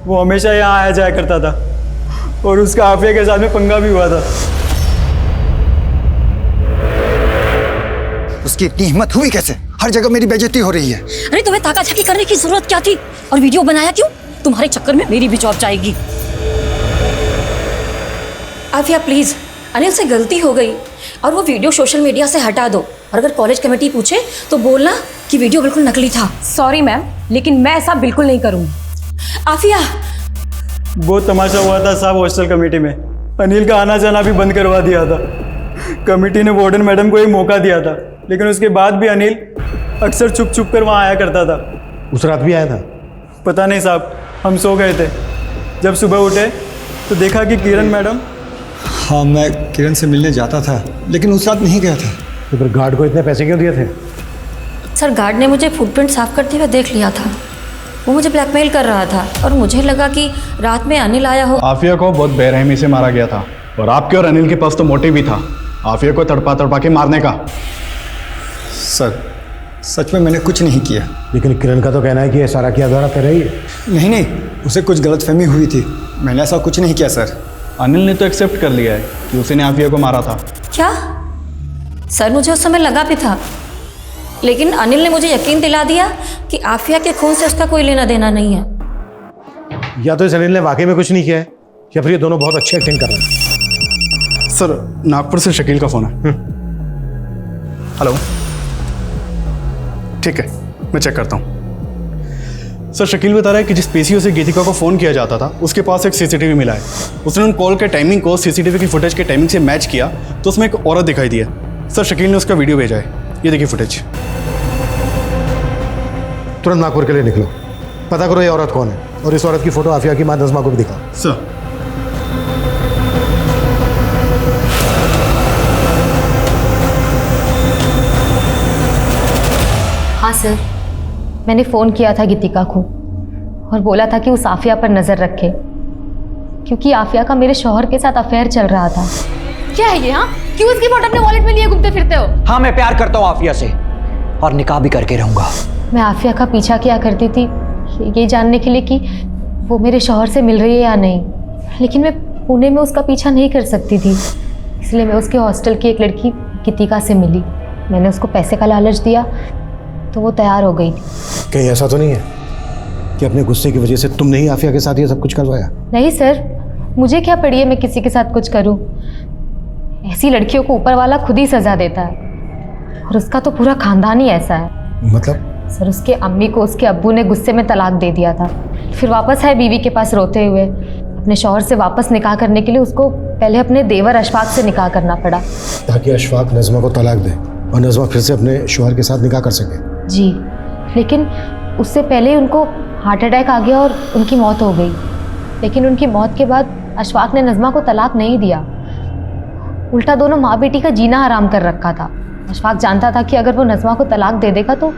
वो हमेशा यहाँ आया जाया करता था और उसका आफिया के साथ में पंगा भी हुआ था। उसकी इतनी हिम्मत हुई कैसे? हर जगह मेरी बेइज्जती हो रही है। अरे तुम्हें ताकाझाकी करने की जरूरत क्या थी? और वीडियो बनाया क्यों? तुम्हारे चक्कर में मेरी भी जॉब जाएगी। आफिया प्लीज, अनिल से गलती हो गई और वो वीडियो सोशल मीडिया से हटा दो। और अगर कॉलेज कमेटी पूछे तो बोलना कि वीडियो बिल्कुल नकली था। सॉरी मैम, लेकिन मैं ऐसा बिल्कुल नहीं करूँगी। आफिया, बहुत तमाशा हुआ था साहब हॉस्टल कमेटी में। अनिल का आना जाना भी बंद करवा दिया था। कमेटी ने वार्डन मैडम को एक मौका दिया था, लेकिन उसके बाद भी अनिल अक्सर छुप छुप कर वहाँ आया करता था। उस रात भी आया था? पता नहीं साहब, हम सो गए थे। जब सुबह उठे तो देखा कि किरण मैडम। हाँ, मैं किरण से मिलने जाता था, लेकिन उस रात नहीं गया था। तो फिर गार्ड को इतने पैसे क्यों दिए थे? सर गार्ड ने मुझे फुटप्रिंट साफ करते हुए देख लिया था। वो मुझे ब्लैकमेल कर रहा था और मुझे लगा कि रात में अनिल आया हो। आफिया को बहुत बेरहमी से मारा गया था और आपके और अनिल के पास तो मोटिव भी था आफिया को तड़पा के मारने का। सर सच में मैंने कुछ नहीं किया। लेकिन किरण का तो कहना है कि ये सारा किया द्वारा तेरा ही है। नहीं, उसे कुछ गलतफहमी हुई थी। मैंने ऐसा कुछ नहीं किया सर। अनिल ने तो एक्सेप्ट कर लिया है कि उसने आफिया को मारा था। क्या? सर मुझे उस समय लगा भी था, लेकिन अनिल ने मुझे यकीन दिला दिया कि आफिया के खून से उसका कोई लेना देना नहीं है। या तो इस अनिल ने वाकई में कुछ नहीं किया है या फिर ये दोनों बहुत अच्छी एक्टिंग कर रहे हैं। सर नागपुर से शकील का फोन है। हेलो, ठीक है मैं चेक करता हूँ। सर शकील बता रहा है कि जिस पीसीओ से गीतिका को फ़ोन किया जाता था उसके पास एक सीसीटीवी मिला है। उसने उन कॉल के टाइमिंग को सीसीटीवी की फुटेज के टाइमिंग से मैच किया तो उसमें एक औरत दिखाई दी है। सर शकील ने उसका वीडियो भेजा है, ये देखिए फुटेज। तुरंत नागपुर के लिए निकलो, पता करो ये औरत कौन है और इस औरत की फोटो आफिया की माँ नज़मा को भी दिखाओ। सर हाँ सर, मैंने फ़ोन किया था गीतिका को और बोला था कि उस आफिया पर नज़र रखे, क्योंकि आफिया का मेरे शौहर के साथ अफेयर चल रहा था। क्या है ये? हाँ, क्यों उसकी फोटो अपने वॉलेट में लिए घूमते फिरते हो? हाँ, मैं प्यार करता हूँ आफिया से और निकाह भी करके रहूंगा। मैं आफिया का पीछा किया करती थी ये जानने के लिए कि वो मेरे शौहर से मिल रही है या नहीं, लेकिन मैं पुणे में उसका पीछा नहीं कर सकती थी, इसलिए मैं उसके हॉस्टल की एक लड़की गीतिका से मिली। मैंने उसको पैसे का लालच दिया तो वो तैयार हो गई। कहीं ऐसा तो नहीं है कि अपने गुस्से की वजह से तुमने ही आफिया के साथ ये सब कुछ करवाया? नहीं सर, मुझे क्या पड़ी है मैं किसी के साथ कुछ करूं। ऐसी लड़कियों को ऊपर वाला खुद ही सजा देता है और उसका तो पूरा खानदान ही ऐसा है। मतलब? सर उसके अम्मी को उसके अब्बू ने गुस्से में तलाक दे दिया था, फिर वापस आए बीवी के पास रोते हुए। अपने शौहर से वापस निकाह करने के लिए उसको पहले अपने देवर अशफाक से निकाह करना पड़ा, ताकि अशफाक नज़मा को तलाक दे और नज़मा फिर से अपने शौहर के साथ निकाह कर सके। जी, लेकिन उससे पहले ही उनको हार्ट अटैक आ गया और उनकी मौत हो गई। लेकिन उनकी मौत के बाद अशफाक ने नज़मा को तलाक नहीं दिया, उल्टा दोनों माँ बेटी का जीना हराम कर रखा था। अशफाक जानता था कि अगर वो नज़मा को तलाक दे देगा तो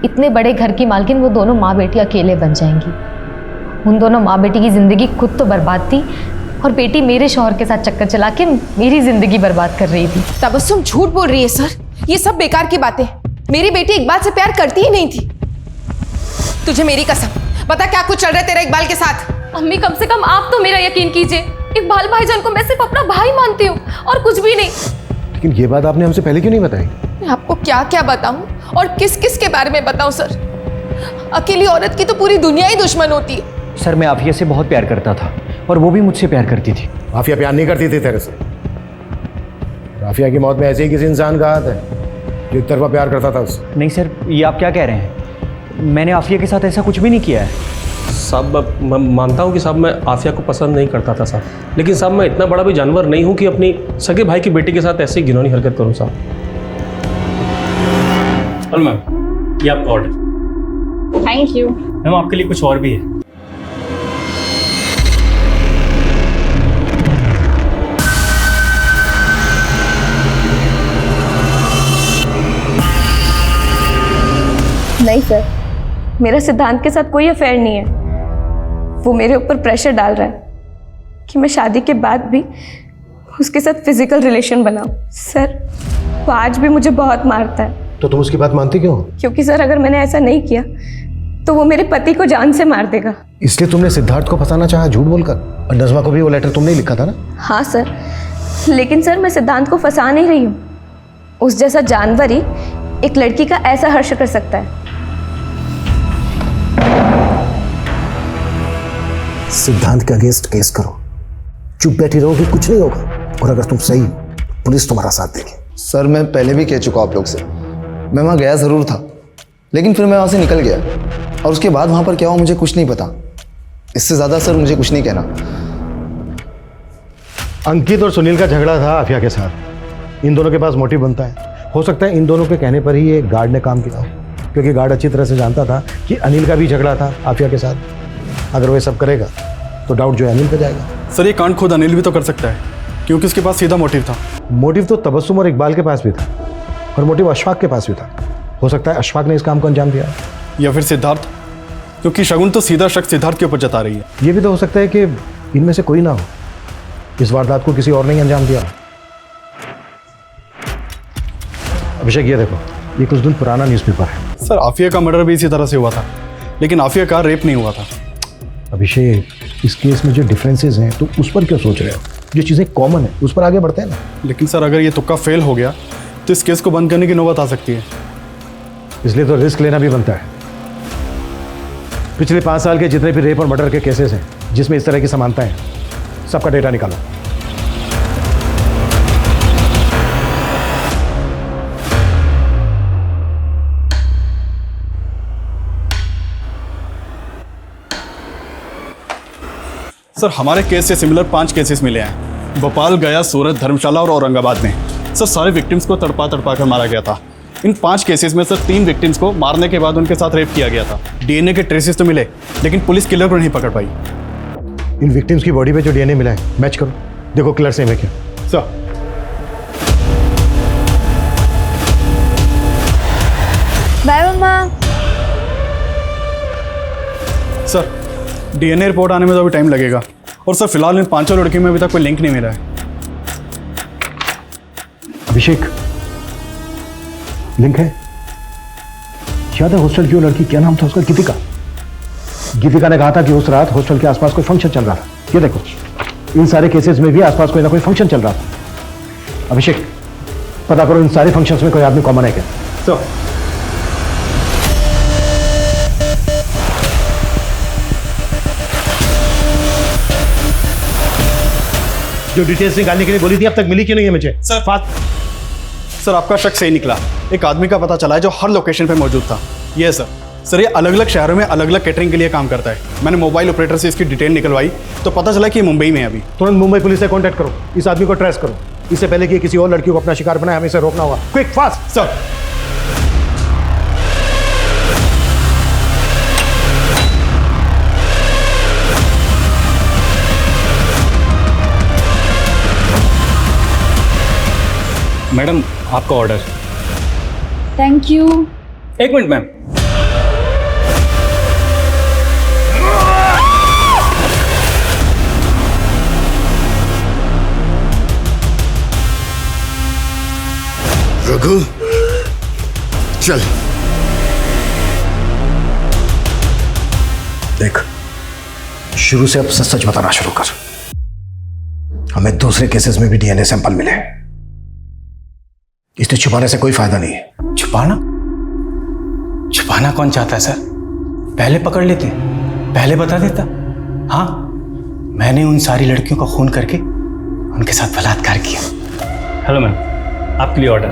इतने बड़े घर की मालकिन वो दोनों माँ बेटी अकेले बन जाएंगी। उन दोनों माँ बेटी की ज़िंदगी खुद तो बर्बाद थी और बेटी मेरे शौहर के साथ चक्कर चला के मेरी ज़िंदगी बर्बाद कर रही थी। तबस्सुम झूठ बोल रही है सर, ये सब बेकार की बातें। मेरी बेटी इकबाल से प्यार करती ही नहीं थी। तुझे मेरी कसम बता क्या कुछ चल रहा है तेरा इकबाल के साथ? अम्मी कम से कम आप तो मेरा यकीन कीजिए, इकबाल भाईजान को मैं सिर्फ अपना भाई मानती हूँ और कुछ भी नहीं। लेकिन ये बात आपने हमसे पहले क्यों नहीं बताई? मैं आपको क्या क्या बताऊं और किस किस के बारे में बताऊं सर? अकेली औरत की तो पूरी दुनिया ही दुश्मन होती है। सर मैं आफिया से बहुत प्यार करता था और वो भी मुझसे प्यार करती थी। आफिया प्यार नहीं करती थी तेरे से। आफिया की मौत में ऐसे ही किसी इंसान का हाथ है जो एक तरफा प्यार करता था उससे। नहीं सर, ये आप क्या कह रहे हैं? मैंने आफिया के साथ ऐसा कुछ भी नहीं किया है। साहब मैं मानता हूँ कि साहब मैं आफिया को पसंद नहीं करता था साहब, लेकिन साहब मैं इतना बड़ा भी जानवर नहीं हूँ कि अपनी सगे भाई की बेटी के साथ ऐसी घिनौनी हरकत करूँ साहब। हेलो मैम, ये आपका ऑर्डर। थैंक यू मैम आपके लिए कुछ और भी है। नहीं सर, मेरा सिद्धांत के साथ कोई अफेयर नहीं है। वो मेरे ऊपर प्रेशर डाल रहा है कि मैं शादी के बाद भी उसके साथ फिजिकल रिलेशन बनाऊं। सर वो आज भी मुझे बहुत मारता है। तो तुम उसकी बात मानती क्यों? क्योंकि सर अगर मैंने ऐसा नहीं किया तो वो मेरे पति को जान से मार देगा। इसलिए तुमने सिद्धार्थ को फंसाना चाहा झूठ बोलकर, और नज़मा को भी वो लेटर तुमने ही लिखा था ना? हाँ सर, लेकिन सर मैं सिद्धांत को फंसा नहीं रही हूँ। उस जैसा जानवर ही एक लड़की का ऐसा हर्ष कर सकता है। सिद्धांत के अगेंस्ट केस करो, चुप बैठी रहोगी कुछ नहीं होगा, और अगर तुम सही पुलिस तुम्हारा साथ देगी। सर मैं पहले भी कह चुका आप लोग से, मैं वहाँ गया ज़रूर था, लेकिन फिर मैं वहाँ से निकल गया और उसके बाद वहाँ पर क्या हुआ मुझे कुछ नहीं पता। इससे ज़्यादा सर मुझे कुछ नहीं कहना। अंकित और सुनील का झगड़ा था आफिया के साथ। इन दोनों के पास मोटिव बनता है। हो सकता है इन दोनों के कहने पर ही ये गार्ड ने काम किया हो, क्योंकि गार्ड अच्छी तरह से जानता था कि अनिल का भी झगड़ा था आफिया के साथ। अगर वो सब करेगा तो डाउट जो है अनिल पे जाएगा। सर ये कांड खुद अनिल भी तो कर सकता है, क्योंकि उसके पास सीधा मोटिव था। मोटिव तो तबस्सुम और इकबाल के पास भी था, और मोटिव अशफाक के पास भी था। हो सकता है अशफाक ने इस काम को अंजाम दिया, या फिर सिद्धार्थ, क्योंकि शगुन तो सीधा शक सिद्धार्थ के ऊपर जता रही है। ये भी तो हो सकता है कि इनमें से कोई ना हो, इस वारदात को किसी और ने ही अंजाम दिया। अभिषेक ये देखो, ये कुछ दिन पुराना न्यूज़पेपर है। सर आफिया का मर्डर भी इसी तरह से हुआ था, लेकिन आफिया का रेप नहीं हुआ था। अभिषेक, इस केस में जो डिफरेंसेस हैं तो उस पर क्यों सोच रहे हो? जो चीज़ें कॉमन है उस पर आगे बढ़ते हैं ना। लेकिन सर अगर ये तुक्का फेल हो गया तो इस केस को बंद करने की नौबत आ सकती है। इसलिए तो रिस्क लेना भी बनता है। पिछले 5 साल के जितने भी रेप और मर्डर के केसेस हैं जिसमें इस तरह की समानताएं हैं, सबका डेटा निकालो। सर हमारे केस से सिमिलर 5 केसेस मिले हैं, भोपाल, गया, सूरत, धर्मशाला और औरंगाबाद में। सर सारे विक्टिम्स को तड़पा कर मारा गया था। इन 5 केसेस में सर 3 विक्टिम्स को मारने के बाद उनके साथ रेप किया गया था। डीएनए के ट्रेसेस तो मिले, लेकिन पुलिस किलर को नहीं पकड़ पाई। इन विक्टिम्स की बॉडी पे जो डीएनए मिला है मैच करो, देखो किलर सेम है क्या। सर बाय मम्मा। सर डीएनए रिपोर्ट आने में तो अभी टाइम लगेगा, और सर फिलहाल इन 5 लड़कियों में अभी तक कोई लिंक नहीं मिला है। अभिषेक, लिंक है? याद है हॉस्टल की वो लड़की, क्या नाम था उसका? गीतिका। गीतिका ने कहा था कि उस रात हॉस्टल के आसपास कोई फंक्शन चल रहा था। ये देखो, इन सारे केसेस में भी आसपास कोई ना कोई फंक्शन चल रहा था। अभिषेक, पता करो इन सारे फंक्शंस में कोई आदमी कॉमन है क्या। सर जो डिटेल्स निकालने के लिए बोली थी अब तक मिली क्यों नहीं है मुझे? सर आपका शक सही निकला। एक आदमी का पता चला है जो हर लोकेशन पे मौजूद था। ये सर ये अलग अलग शहरों में अलग अलग कैटरिंग के लिए काम करता है। मैंने मोबाइल ऑपरेटर से इसकी डिटेल निकलवाई तो पता चला कि ये मुंबई में है अभी। तुरंत मुंबई पुलिस से कांटेक्ट करो, इस आदमी को ट्रेस करो। इससे पहले कि किसी और लड़की को अपना शिकार बनाए, हमें इसे रोकना होगा। Quick fast. सर मैडम आपका order. Thank you. 1 minute ma'am. Raghu चल। देख, शुरू से अब सच बताना शुरू कर। हमें दूसरे केसेस में भी डीएनए सैंपल मिले, इसे छुपाने से कोई फायदा नहीं है। छुपाना? छुपाना कौन चाहता है सर? पहले पकड़ लेते, पहले बता देता। हाँ, मैंने उन सारी लड़कियों का खून करके उनके साथ बलात्कार किया। हेलो मैम, आपके लिए ऑर्डर।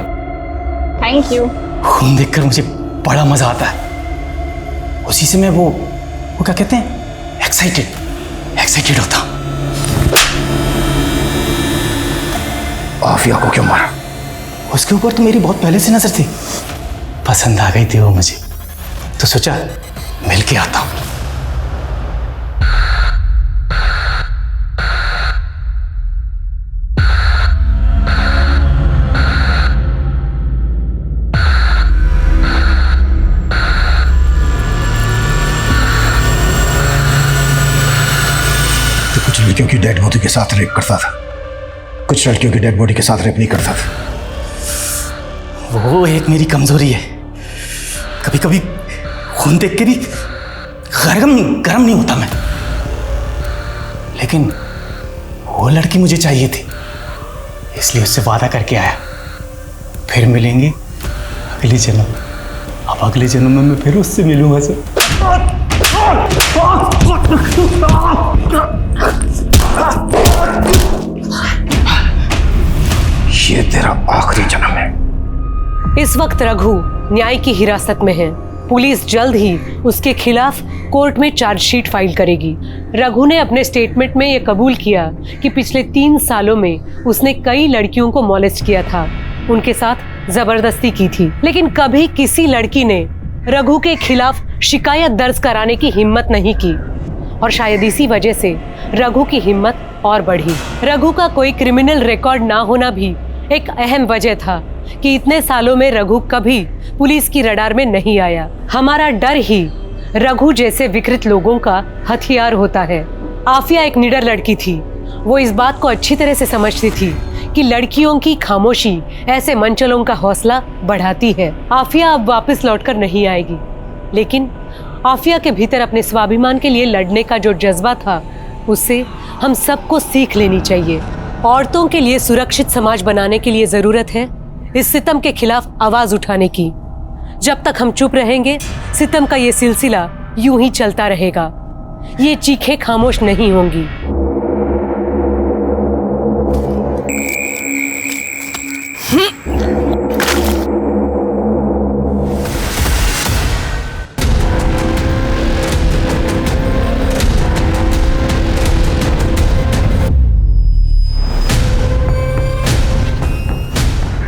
Thank you. खून देखकर मुझे बड़ा मजा आता है। उसी से मैं वो क्या कहते हैं, एक्साइटेड होता हूं। आफिया को क्यों मारा? उसके ऊपर तो मेरी बहुत पहले से नजर थी, पसंद आ गई थी वो मुझे, तो सोचा मिल के आता हूं। तो कुछ लड़कियों की डेड बॉडी के साथ रेप करता था, कुछ लड़कियों की डेड बॉडी के साथ रेप नहीं करता था। वो एक मेरी कमजोरी है। कभी कभी खून देख के भी गरम नहीं होता मैं। लेकिन वो लड़की मुझे चाहिए थी, इसलिए उससे वादा करके आया, फिर मिलेंगे अगले जन्म। अब अगले जन्म में मैं फिर उससे मिलूंगा सर। ये तेरा आखिरी जन्म है। इस वक्त रघु न्याय की हिरासत में है। पुलिस जल्द ही उसके खिलाफ कोर्ट में चार्जशीट फाइल करेगी। रघु ने अपने स्टेटमेंट में यह कबूल किया कि पिछले 3 सालों में उसने कई लड़कियों को मॉलेस्ट किया था, उनके साथ जबरदस्ती की थी, लेकिन कभी किसी लड़की ने रघु के खिलाफ शिकायत दर्ज कराने की हिम्मत नहीं की, और शायद इसी वजह से रघु की हिम्मत और बढ़ी। रघु का कोई क्रिमिनल रिकॉर्ड ना होना भी एक अहम वजह था कि इतने सालों में रघु कभी पुलिस की रडार में नहीं आया। हमारा डर ही रघु जैसे विकृत लोगों का हथियार होता है। आफिया एक निडर लड़की थी। वो इस बात को अच्छी तरह से समझती थी कि लड़कियों की खामोशी ऐसे मनचलों का हौसला बढ़ाती है। आफिया अब वापस लौटकर नहीं आएगी, लेकिन आफिया के भीतर अपने स्वाभिमान के लिए लड़ने का जो जज्बा था, उससे हम सबको सीख लेनी चाहिए। औरतों के लिए सुरक्षित समाज बनाने के लिए जरूरत है इस सितम के खिलाफ आवाज उठाने की। जब तक हम चुप रहेंगे, सितम का ये सिलसिला यूं ही चलता रहेगा। ये चीखें खामोश नहीं होंगी।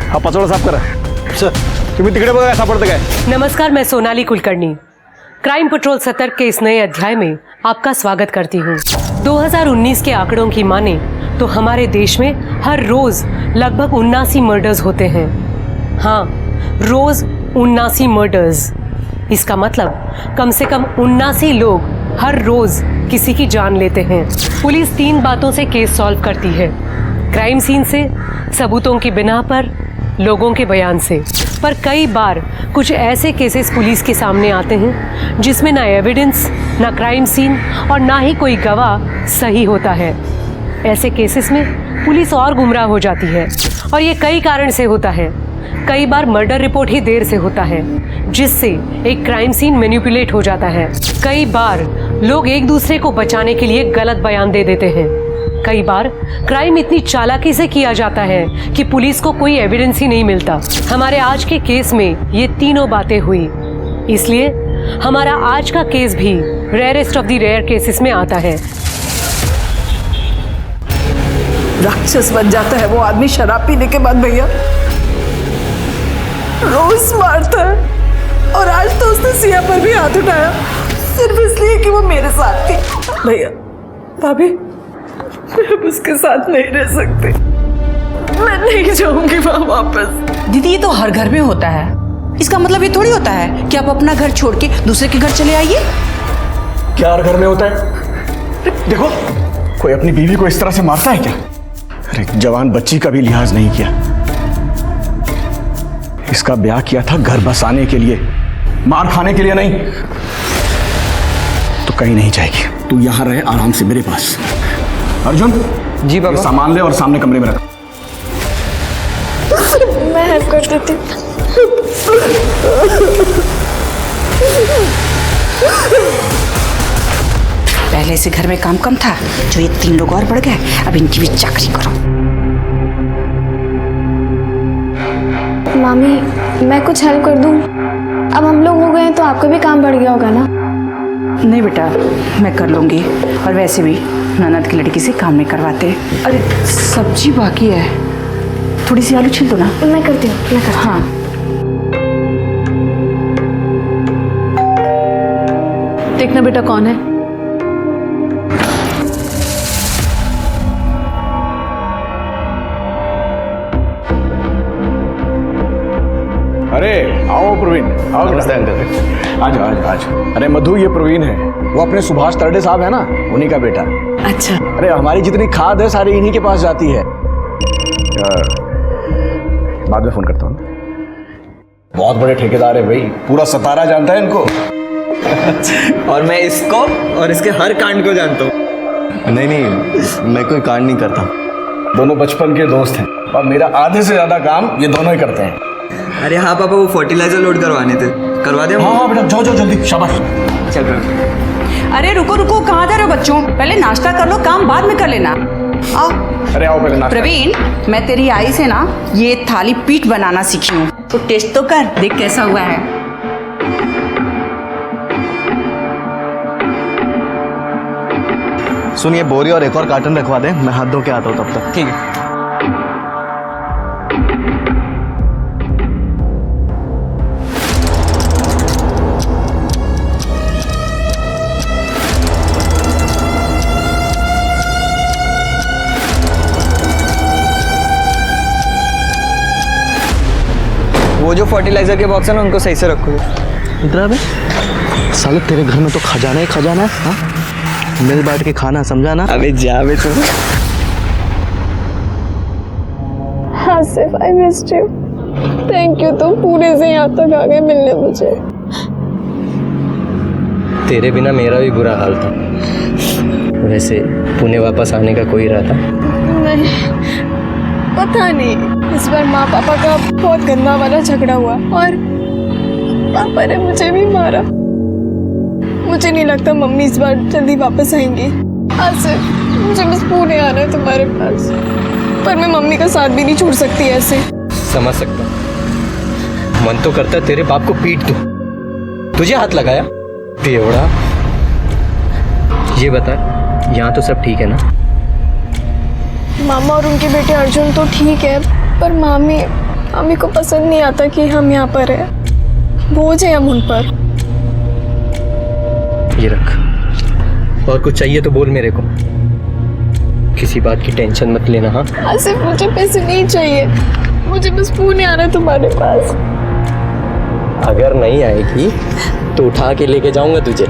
हा पाचोळा साफ करा सर। तुम्ही तिकडे बघा सापडतं काय। नमस्कार, मैं सोनाली कुलकर्णी क्राइम पेट्रोल सतर्क के इस नए अध्याय में आपका स्वागत करती हूँ। 2019 के आंकड़ों की माने तो हमारे देश में हर रोज लगभग 79 मर्डर्स होते हैं। हाँ, रोज 79 मर्डर्स। इसका मतलब कम से कम 79 लोग हर रोज किसी की जान लेते हैं। पुलिस 3 बातों से केस सॉल्व करती है: क्राइम सीन से, सबूतों की बिना पर, लोगों के बयान से। पर कई बार कुछ ऐसे केसेस पुलिस के सामने आते हैं जिसमें ना एविडेंस, ना क्राइम सीन और ना ही कोई गवाह सही होता है। ऐसे केसेस में पुलिस और गुमराह हो जाती है और ये कई कारण से होता है। कई बार मर्डर रिपोर्ट ही देर से होता है, जिससे एक क्राइम सीन मैनिपुलेट हो जाता है। कई बार लोग एक दूसरे को बचाने के लिए गलत बयान दे देते हैं। कई बार क्राइम इतनी चालाकी से किया जाता है कि पुलिस को कोई एविडेंस ही नहीं मिलता। हमारे आज के केस में ये तीनों बातें हुई, इसलिए हमारा आज का केस भी rarest of the rare cases में आता है। राक्षस बन जाता है वो आदमी शराब पीने के बाद भैया। रोज मारता है और आज तो उसने सिया पर भी हाथ उठाया सिर्फ इसलिए कि वो मेरे साथ थी। भैया, भाभी, मैं अब उसके साथ नहीं रह सकती। मैं नहीं जाऊंगी वहां वापस। दीदी, ये तो हर घर में होता है। इसका मतलब ये थोड़ी होता है कि आप अपना घर छोड़ के दूसरे के घर चले आइए। क्या हर घर में होता है? देखो, कोई अपनी बीवी को इस तरह से मारता है क्या? अरे जवान बच्ची का भी लिहाज नहीं किया। इसका ब्याह किया था घर बसाने के लिए, मार खाने के लिए नहीं। तो कहीं नहीं जाएगी, तू यहां रहे आराम से मेरे पास। अर्जुन जी बाबा, सामान ले और सामने कमरे में रख। मैं हेल्प कर देती हूँ। पहले से घर में काम कम था, जो ये 3 लोग और बढ़ गए। अब इनकी भी चाकरी करो। मामी, मैं कुछ हेल्प कर दूं? अब हम लोग हो गए हैं तो आपका भी काम बढ़ गया होगा ना? नहीं बेटा, मैं कर लूंगी। और वैसे भी ननद की लड़की से काम नहीं करवाते। अरे सब्जी बाकी है, थोड़ी सी आलू छील दो ना। मैं करती हूँ, मैं करती हूँ। हाँ, देखना बेटा कौन है। अरे आओ प्रवीण, आओ। नमस्ते अंकल। आज आज आज। अरे मधु, ये प्रवीण है, वो अपने सुभाष तरडे साहब है ना, उन्हीं का बेटा। अच्छा। अरे हमारी जितनी खाद है सारी इन्हीं के पास जाती है। बाद में फोन करता हूँ। बहुत बड़े ठेकेदार है भाई, पूरा सतारा जानता है इनको। और मैं इसको और इसके हर कांड को जानता हूँ। नहीं नहीं, मैं कोई कांड नहीं करता। दोनों बचपन के दोस्त हैं और मेरा आधे से ज्यादा काम ये दोनों ही करते हैं। अरे हाँ पापा, वो फर्टिलाइजर लोड करवाने थे, करवा दे। हाँ हाँ बेटा, जाओ जाओ जल्दी, शाबाश। चल रहा। अरे रुको रुको, कहाँ जा रहे हो बच्चों? पहले नाश्ता कर लो, काम बाद में कर लेना। आओ। अरे आओ पहले नाश्ता। प्रवीण, मैं तेरी आई से ना ये थाली पीठ बनाना सीखी हूँ, तो टेस्ट तो कर, देख कैसा हुआ है। सुनिए, बोरी और एक और कार्टन रखवा दे, मैं हाथ धो के आता हूँ तब तक। ठीक है। वो जो फर्टिलाइजर के बॉक्स है ना उनको सही से रखो। इधर अबे साले तेरे घर में तो खजाना ही खजाना है। हाँ मिल बांट के खाना, समझा ना? अबे जा बे तू। Asif I missed you. Thank you, तुम पूरे से यहाँ तक आ गए मिलने मुझे। तेरे बिना मेरा भी बुरा हाल था। वैसे पुणे वापस आने का कोई इरादा? नहीं, पता नहीं, इस बार माँ पापा का बहुत गंदा वाला झगड़ा हुआ और पापा ने मुझे भी मारा। मुझे नहीं लगता मम्मी इस बार जल्दी वापस आएंगी। आसिफ मुझे बस पुणे आना है तुम्हारे पास, पर मैं मम्मी का साथ भी नहीं छोड़ सकती ऐसे। समझ सकता हूँ, मन तो करता है तेरे बाप को पीट दूं। तुझे हाथ लगाया बेवड़ा। ये बता, यहाँ तो सब ठीक है ना? मामा और उनके बेटे अर्जुन तो ठीक है, पर मामी को पसंद नहीं आता कि हम यहाँ पर हैं। बोझ है हम उन पर। ये रख, और कुछ चाहिए तो बोल मेरे को। किसी बात की टेंशन मत लेना। हाँ आसिफ मुझे पैसे नहीं चाहिए, मुझे बस पुणे आना तुम्हारे पास। अगर नहीं आएगी तो उठा के लेके जाऊंगा तुझे।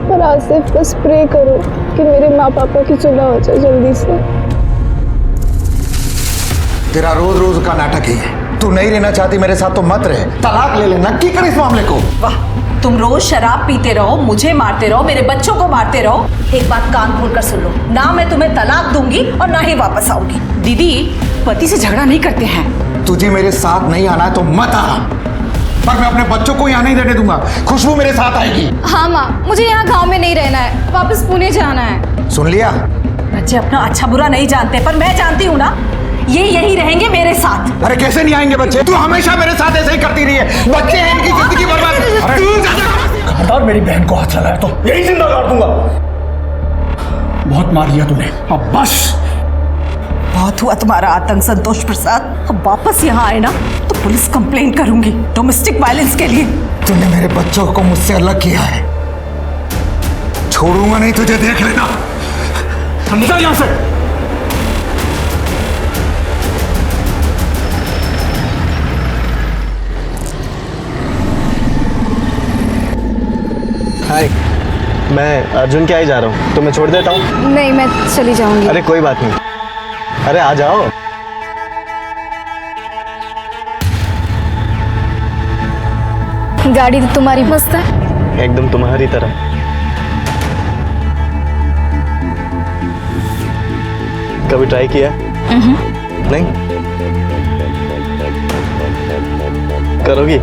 पर आसिफ बस प्रे करो कि मेरे माँ पापा की सुलह हो जाए जल्दी से। तेरा रोज रोज का नाटक ही है। तू नहीं रहना चाहती मेरे साथ तो मत रहे, तलाक ले लेना। की कर इस मामले को। वाह, तुम रोज शराब पीते रहो, मुझे मारते रहो, मेरे बच्चों को मारते रहो। एक बात कान खोल कर सुन लो, ना मैं तुम्हें तलाक दूंगी और ना ही वापस आऊंगी। दीदी पति से झगड़ा नहीं करते हैं। तुझे मेरे साथ नहीं आना है तो मत आ, पर मैं अपने बच्चों को यहाँ नहीं रहने दूंगा। खुशबू मेरे साथ आएगी। हाँ माँ, मुझे यहाँ गांव में नहीं रहना है, वापस पुणे जाना है। सुन लिया? बच्चे अपना अच्छा बुरा नहीं जानते, पर मैं जानती हूँ ना, ये यही रहेंगे मेरे साथ। अरे कैसे नहीं आएंगे बच्चे? तू हमेशा मेरे साथ ऐसे ही करती रही है। बच्चे हैं, इनकी जिंदगी बर्बाद। खबरदार मेरी बहन को हाथ लगाया तो यही जिंदा गाड़ दूंगा। बहुत मार लिया तूने, अब बस। बहुत हुआ तुम्हारा आतंक संतोष प्रसाद। अब वापस यहाँ आए ना तो पुलिस कंप्लेंट करूंगी डोमेस्टिक वायलेंस के लिए। तूने मेरे बच्चों को मुझसे अलग किया है, छोड़ूंगा नहीं तुझे, देख लेना। समझा यहाँ से? हाय, मैं अर्जुन के यहाँ ही जा रहा हूँ, तो मैं छोड़ देता हूँ। नहीं, मैं चली जाऊंगी। अरे कोई बात नहीं, अरे आ जाओ। गाड़ी तो तुम्हारी मस्त है। एकदम तुम्हारी तरह। कभी ट्राई किया? नहीं? करोगी?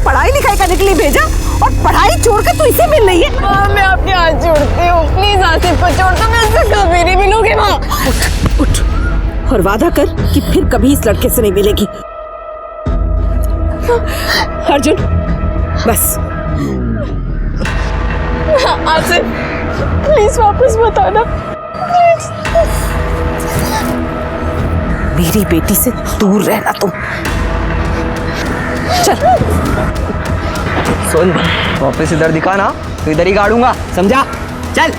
पढ़ाई लिखाई करने के लिए भेजा और पढ़ाई छोड़कर तू इसे मिल रही है। मैं आपके हाथ जोड़ती हूँ, प्लीज आसिफ को छोड़ दो, मैं उससे कभी नहीं मिलूंगी। माँ उठ और वादा कर कि फिर कभी इस लड़के से नहीं मिलेगी। अर्जुन बस। आसिफ प्लीज वापस मत आना, प्लीज। मेरी बेटी से दूर रहना तुम। चल सुन, वापस इधर दिखा ना तो इधर ही गाड़ूंगा, समझा? चल।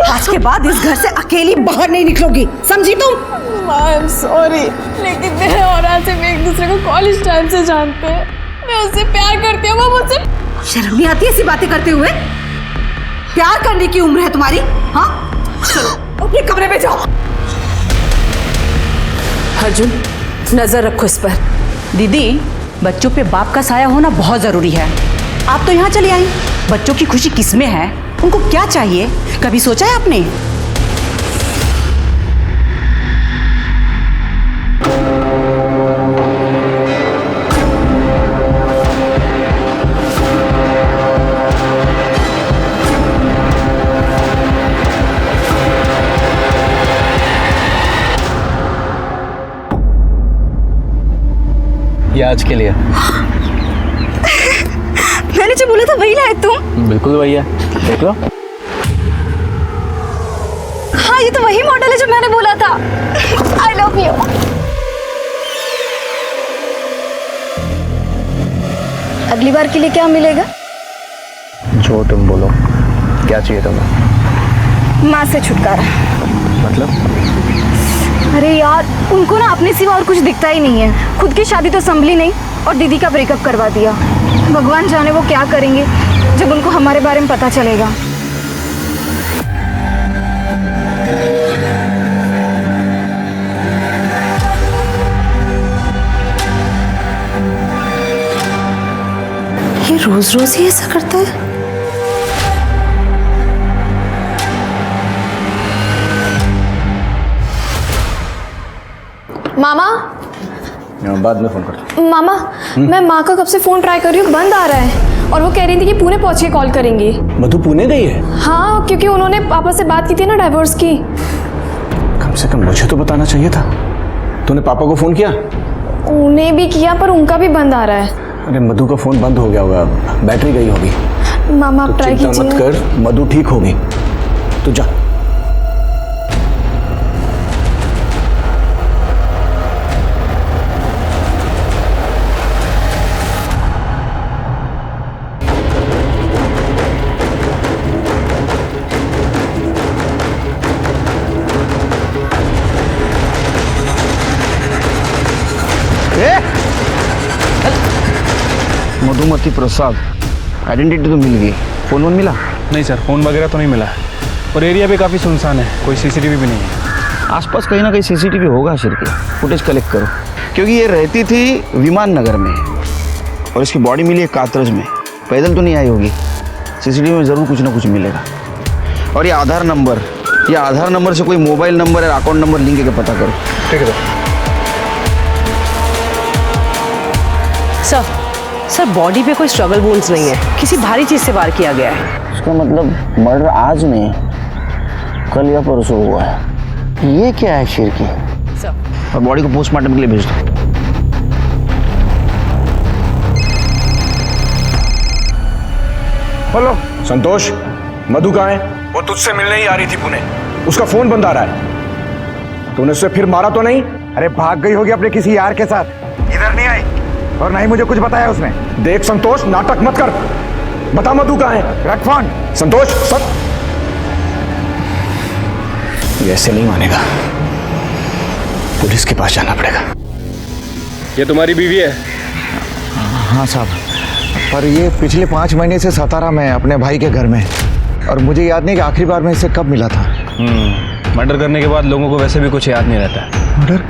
आज के बाद इस घर से अकेली बाहर नहीं निकलोगी, समझी तुम? आई एम सॉरी, लेकिन मैं और आसिफ एक दूसरे को कॉलेज टाइम से जानते हैं। मैं उससे प्यार करती हूँ, वो मुझसे। शर्म नहीं आती ऐसी बातें करते हुए? प्यार करने की उम्र है तुम्हारी? हाँ चलो अपने कमरे में जाओ। अर्जुन नजर रखो इस पर। दीदी, बच्चों पे बाप का साया होना बहुत जरूरी है। आप तो यहाँ चली आई, बच्चों की खुशी किसमें है, उनको क्या चाहिए, कभी सोचा है आपने? ये आज के लिए। मैंने जो बोला था वही लाए तुम? बिल्कुल भैया, देख लो। हाँ, ये तो वही मॉडल है जो मैंने बोला था। आई लव यू। अगली बार के लिए क्या मिलेगा? जो तुम बोलो। क्या चाहिए तुम्हें? माँ से छुटकारा। मतलब? अरे यार, उनको ना अपने सिवा और कुछ दिखता ही नहीं है। खुद की शादी तो संभली नहीं और दीदी का ब्रेकअप करवा दिया। भगवान जाने वो क्या करेंगे जब उनको हमारे बारे में पता चलेगा। ये रोज रोज ही ऐसा करता है। मामा बाद में फोन कर। मामा मैं माँ का कब से फोन ट्राई कर रही हूँ, बंद आ रहा है। और वो कह रही थी कि पुणे पहुँच के कॉल करेंगी। मधु पुणे गई है? हाँ, क्योंकि उन्होंने पापा से बात की थी ना डाइवोर्स की। कम से कम मुझे तो बताना चाहिए था। तूने पापा को फोन किया? उन्हें भी किया पर उनका भी बंद आ रहा है। अरे मधु का फोन बंद हो गया होगा, बैटरी गई होगी। मामा आप ट्राई चिंता मत कीजिए। कर, मधु ठीक होगी। तू जा। मधुमती प्रसाद, आइडेंटिटी तो मिल गई, फोन वोन मिला? नहीं सर, फ़ोन वगैरह तो नहीं मिला और एरिया भी काफ़ी सुनसान है, कोई सीसीटीवी भी नहीं है। आसपास कहीं ना कहीं सीसीटीवी होगा शिरके, फुटेज कलेक्ट करो। क्योंकि ये रहती थी विमान नगर में और इसकी बॉडी मिली है कातरज में। पैदल तो नहीं आई होगी, सीसीटीवी में ज़रूर कुछ ना कुछ मिलेगा। और ये आधार नंबर से कोई मोबाइल नंबर या अकाउंट नंबर लिंक करके पता करो। ठीक है सर। सर बॉडी पे कोई स्ट्रगल वुंड्स नहीं है, किसी भारी चीज से वार किया गया है। इसका मतलब मर्डर आज नहीं, कल या परसों हुआ है। ये क्या है शिरकी? और बॉडी को पोस्टमार्टम के लिए भेज दो। हेलो संतोष, मधु कहाँ है? वो तुझसे मिलने ही आ रही थी पुणे, उसका फोन बंद आ रहा है। तूने उससे फिर मारा तो नहीं? अरे भाग गई होगी अपने किसी यार के साथ, इधर नहीं आई और ना ही मुझे कुछ बताया उसने। देख संतोष, नाटक मत कर, बता मधु कहाँ है? रख फोन। संतोष सब ये ऐसे नहीं मानेगा, पुलिस के पास जाना पड़ेगा। ये तुम्हारी बीवी है? हाँ साहब, पर ये पिछले 5 महीने से सतारा में अपने भाई के घर में, और मुझे याद नहीं कि आखिरी बार मैं इससे कब मिला था। मर्डर करने के बाद लोगों को वैसे भी कुछ याद नहीं रहता। मर्डर?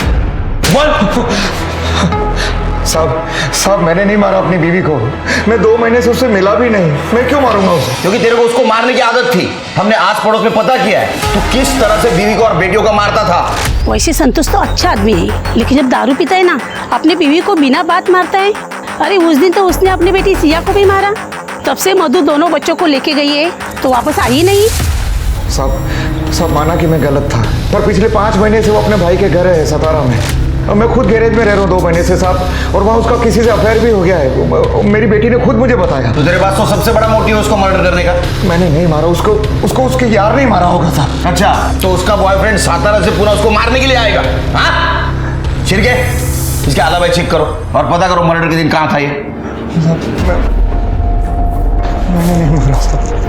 साहब मैंने नहीं मारा अपनी बीवी को, मैं 2 महीने से उससे मिला भी नहीं। मैं क्यों मारूंगा उसे? क्योंकि तेरे को उसको मारने की आदत थी। हमने आस पड़ोस में पता किया है तू किस तरह से बीवी को और बेटियों का मारता था। वैसे संतोष तो अच्छा आदमी है, लेकिन जब दारू पीता है ना, अपनी बीवी को बिना बात मारता है। अरे उस दिन तो उसने अपनी बेटी सिया को भी मारा। तब से मधु दोनों बच्चों को लेके गई है तो वापस आई नहीं। साहब माना कि मैं गलत था, पर पिछले 5 महीने से वो अपने भाई के घर है सतारा में, और मैं खुद गैरेज में रह रहा हूँ 2 महीने से साहब, और वहाँ उसका किसी से अफेयर भी हो गया है। मेरी बेटी ने खुद मुझे बताया। तो तेरे पास तो सबसे बड़ा मोटिव है उसको मर्डर करने का। मैंने नहीं मारा उसको उसके यार नहीं मारा होगा साहब। अच्छा, तो उसका बॉयफ्रेंड सातारा से पूरा उसको मारने के लिए आएगा? हाँ छिरके, इसके अलावा चेक करो और पता करो मर्डर के दिन कहाँ था ये। मैंने नहीं मारा साहब।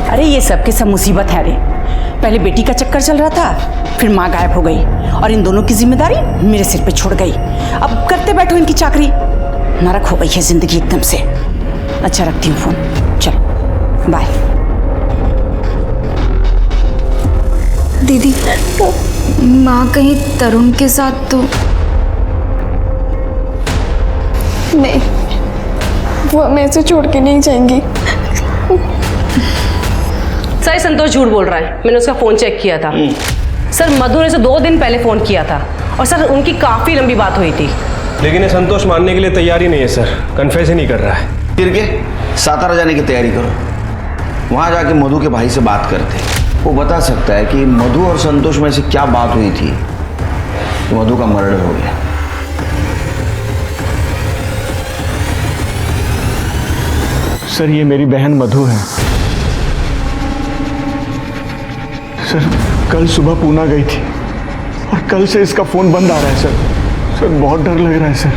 अरे ये सब के सब मुसीबत है रे। पहले बेटी का चक्कर चल रहा था, फिर माँ गायब हो गई और इन दोनों की जिम्मेदारी मेरे सिर पे छोड़ गई। अब करते बैठो इनकी चाकरी। नरक हो गई है जिंदगी एकदम से। अच्छा रखती हूँ फोन, चल बाय। दीदी, माँ कहीं तरुण के साथ तो नहीं, वो हमें ऐसे छोड़ के नहीं जाएंगी। सर संतोष झूठ बोल रहा है, मैंने उसका फोन चेक किया था। सर मधु ने 2 दिन पहले फोन किया था और सर उनकी काफी लंबी बात हुई थी। लेकिन ये संतोष मानने के लिए तैयार ही नहीं है सर, कन्फेस ही नहीं कर रहा है। फिर के सातारा जाने की तैयारी करो, वहाँ जाके मधु के भाई से बात करते, वो बता सकता है कि मधु और संतोष में से क्या बात हुई थी, तो मधु का मर्डर हो गया। सर ये मेरी बहन मधु है। सर कल सुबह पूना गई थी और कल से इसका फोन बंद आ रहा है सर। सर बहुत डर लग रहा है सर।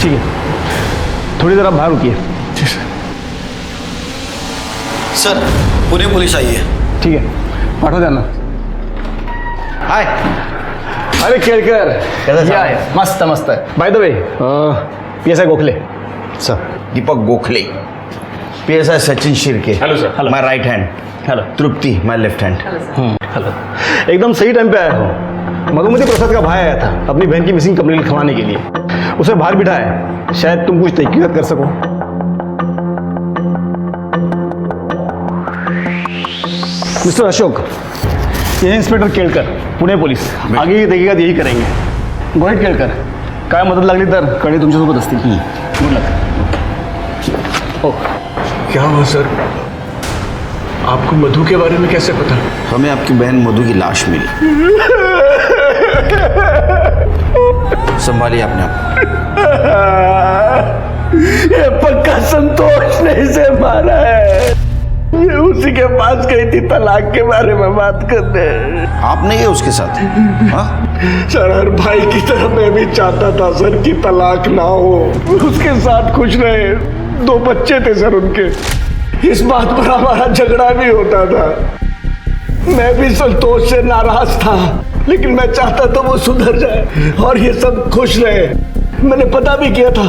ठीक है, थोड़ी देर आप बाहर रुकिए। जी सर। सर पुणे पुलिस आई है। ठीक है, पाठो जाना। हाय। अरे केळकर कैसा है? मस्त मस्त है। By the way PSI Gokhale sir. Deepak Gokhale. PSI Sachin Shirke. Hello sir. Hello. My right hand. Hello. Tripti my left hand. Hello. एकदम सही टाइम पे आया हूँ। मधुमती प्रसाद का भाई आया था अपनी बहन की मिसिंग कंप्लेंट लिखवाने के लिए। उसे बाहर बिठाया है, शायद तुम कुछ तहकीकात कर सको। मिस्टर अशोक, ये है इंस्पेक्टर केळकर, पुणे पोलीस। आगे की तहकीकात यही करेंगे। गोहित केळकर, काय मदत लागली तर कळे तुमच्यासोबत असतील। Good luck. ओ क्या हुआ सर? आपको मधु के बारे में कैसे पता? हमें आपकी बहन मधु की लाश मिली। संभालिए अपने आप। ये पक्का संतोष ने इसे मारा है। ये उसी के पास गई थी तलाक के बारे में बात करने। आप नहीं है उसके साथ? हाँ? सर हर भाई की तरह मैं भी चाहता था सर कि तलाक ना हो, उसके साथ खुश रहे। 2 बच्चे थे सर उनके। इस बात पर हमारा झगड़ा भी होता था। मैं भी संतोष से नाराज था, लेकिन मैं चाहता था वो सुधर जाए और ये सब खुश रहे। मैंने पता भी किया था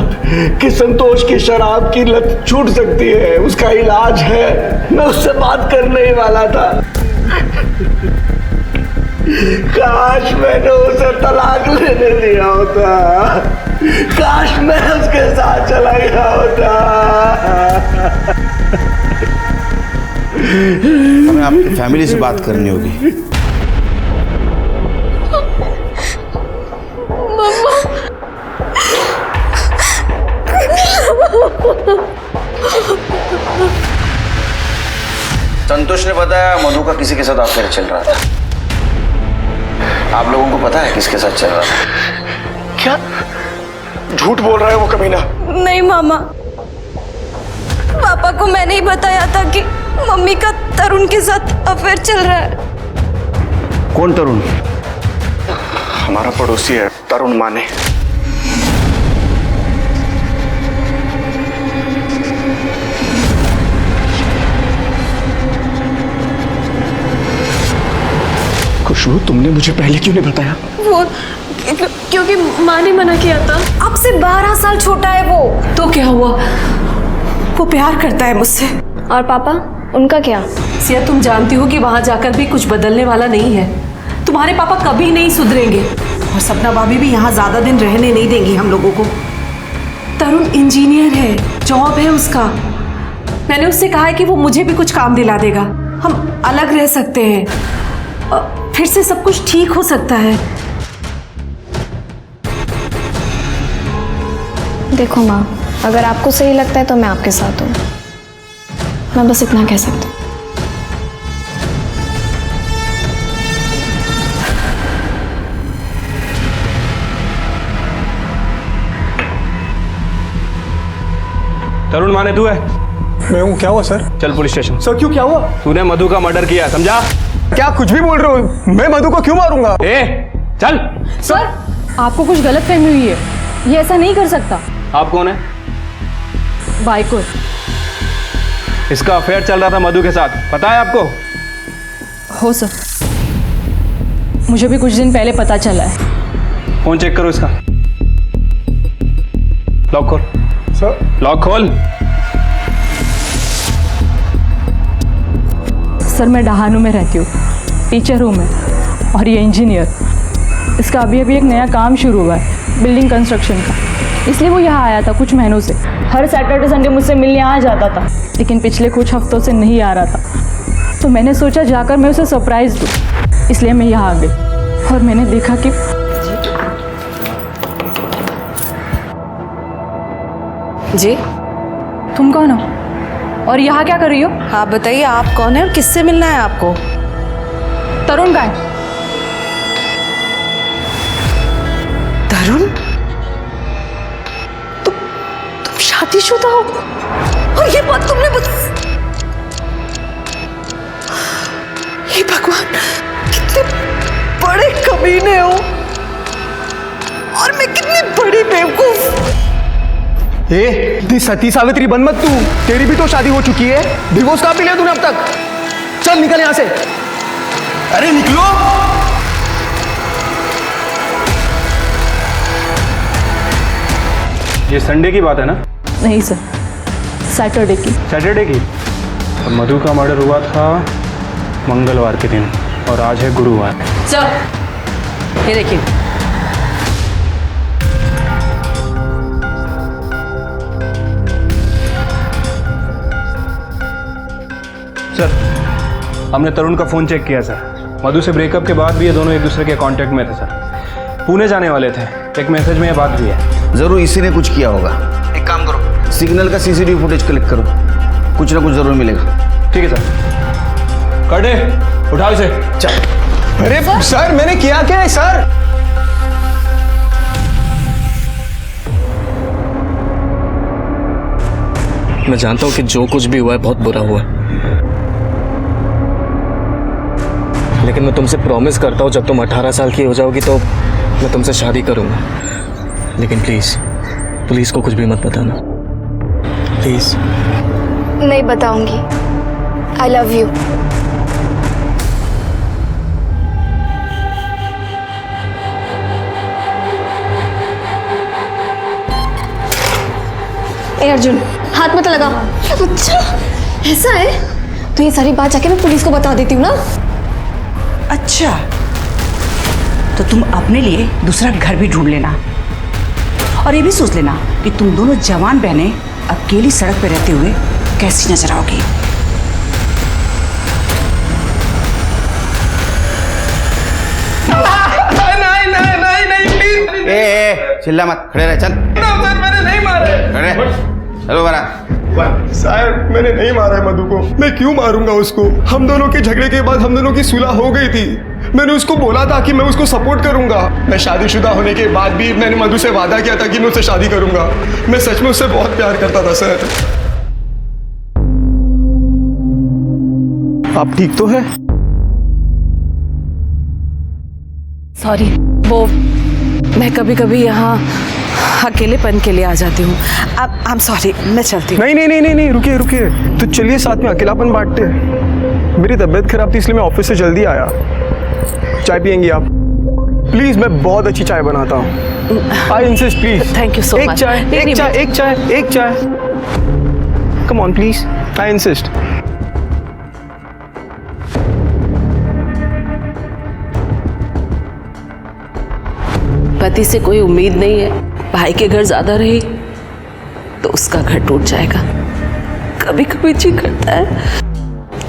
कि संतोष की शराब की लत छूट सकती है, उसका इलाज है। मैं उससे बात करने ही वाला था। काश मैंने उसे तलाक लेने दिया होता। काश मैं उसके साथ चला गया होता। हमें आपकी फैमिली से बात करनी होगी। संतोष ने बताया मधु का किसी के साथ अफेयर चल रहा था। आप लोगों को पता है किसके साथ चल रहा था? क्या झूठ बोल रहा है वो कमीना? नहीं मामा, पापा को मैंने ही बताया था कि मम्मी का तरुण के साथ अफेयर चल रहा है। कौन तरुण? हमारा पड़ोसी है तरुण माने। खुशबू, तुमने मुझे पहले क्यों नहीं बताया? वो क्योंकि माँ ने मना किया था। आपसे 12 साल छोटा है वो। तो क्या हुआ? वो प्यार करता है मुझसे। और पापा, उनका क्या? सिया, तुम जानती हो कि वहां जाकर भी कुछ बदलने वाला नहीं है। तुम्हारे पापा कभी नहीं सुधरेंगे और सपना भाभी भी यहाँ ज्यादा दिन रहने नहीं देंगी हम लोगों को। तरुण इंजीनियर है, जॉब है उसका। मैंने उससे कहा है कि वो मुझे भी कुछ काम दिला देगा, हम अलग रह सकते हैं, फिर से सब कुछ ठीक हो सकता है। देखो माँ, अगर आपको सही लगता है तो मैं आपके साथ हूँ। मैं बस इतना कह सकती हूँ। तरुण माने तू है? मैं हूँ। क्या हुआ सर? चल पुलिस स्टेशन। सर क्यों, क्या हुआ? तूने मधु का मर्डर किया, समझा? क्या कुछ भी बोल रहे हो? मैं मधु को क्यों मारूंगा? चल। सर, आपको कुछ गलत फहमी हुई है, ये ऐसा नहीं कर सकता। आप कौन है? भाई को। इसका अफेयर चल रहा था मधु के साथ, पता है आपको? हो सर, मुझे भी कुछ दिन पहले पता चला है। फोन चेक करो इसका। लॉक खोल। सर लॉक खोल। सर, मैं डहानू में रहती हूँ, टीचर हूँ मैं, और ये इंजीनियर। इसका अभी अभी एक नया काम शुरू हुआ है, बिल्डिंग कंस्ट्रक्शन का, इसलिए वो यहाँ आया था कुछ महीनों से। हर सैटरडे संडे मुझसे मिलने आ जाता था, लेकिन पिछले कुछ हफ्तों से नहीं आ रहा था। तो मैंने सोचा जाकर मैं उसे सरप्राइज दूँ, इसलिए मैं यहाँ आ गई और मैंने देखा कि जी, तुम कौन हो और यहाँ क्या कर रही हो? आप बताइए, आप कौन है और किससे मिलना है आपको? तरुण का है। तरुण, तुम शादीशुदा हो और ये बात तुमने हे भगवान, कितने बड़े कमीने हो और मैं कितनी बड़ी बेवकूफ। ए, सती सावित्री बन मत तू, तेरी भी तो शादी हो चुकी है, डिवोर्स कहाँ लिया तूने अब तक? चल निकल यहां से। अरे निकलो। ये संडे की बात है ना? नहीं सर, सैटरडे की। सैटरडे की? और मधु का मर्डर हुआ था मंगलवार के दिन और आज है गुरुवार। सर ये देखिए, सर हमने तरुण का फ़ोन चेक किया सर। मधु से ब्रेकअप के बाद भी ये दोनों एक दूसरे के कांटेक्ट में थे सर। पुणे जाने वाले थे, एक मैसेज में ये बात भी है। जरूर इसी ने कुछ किया होगा। एक काम करो, सिग्नल का सीसीटीवी फुटेज कलेक्ट करो, कुछ ना कुछ जरूर मिलेगा। ठीक है सर। कर दे, उठाओ इसे। चल। अरे सर मैंने किया क्या है सर? मैं जानता हूं कि जो कुछ भी हुआ है बहुत बुरा हुआ, लेकिन मैं तुमसे प्रॉमिस करता हूं जब तुम 18 साल की हो जाओगी तो मैं तुमसे शादी करूंगा। लेकिन प्लीज पुलिस को कुछ भी मत बताना, प्लीज। नहीं बताऊंगी। I love you. ए अर्जुन, हाथ मत लगा। अच्छा ऐसा है तो ये सारी बात जाके मैं पुलिस को बता देती हूँ ना। अच्छा, तो तुम अपने लिए दूसरा घर भी ढूंढ लेना और ये भी सोच लेना कि तुम दोनों जवान बहनें अकेली सड़क पर रहते हुए कैसी नजर आओगी। नहीं प्लीज। ए, चिल्ला मत, खड़े रह, चल। सर मैंने नहीं मारा है। खड़े, चलो मारा। साहब मैंने नहीं मारा है मधु को। मैं क्यों मारूंगा उसको? हम दोनों के झगड़े के बाद हम दोनों की सुलह हो गई थी। मैंने उसको बोला था कि मैं उसको सपोर्ट करूंगा। मैं शादीशुदा होने के बाद भी मैंने मधु से वादा किया था कि मैं उससे शादी करूंगा। मैं सच में उससे बहुत प्यार करता था सर। आप ठीक तो है? सॉरी, वो मैं कभी कभी यहाँ अकेलेपन के लिए आ जाती हूँ। आई एम सॉरी, मैं चलती हूँ। नहीं, रुकिए। तो चलिए साथ में अकेलापन बांटते हैं। मेरी तबीयत खराब थी इसलिए मैं ऑफिस से जल्दी आया। चाय पियेंगी आप? प्लीज, मैं बहुत अच्छी चाय बनाता हूँ। I insist please. Thank you so much. एक चाय। Come on please, I insist. पति से कोई उम्मीद नहीं है, भाई के घर ज्यादा रही तो उसका घर टूट जाएगा। कभी कभी जी करता है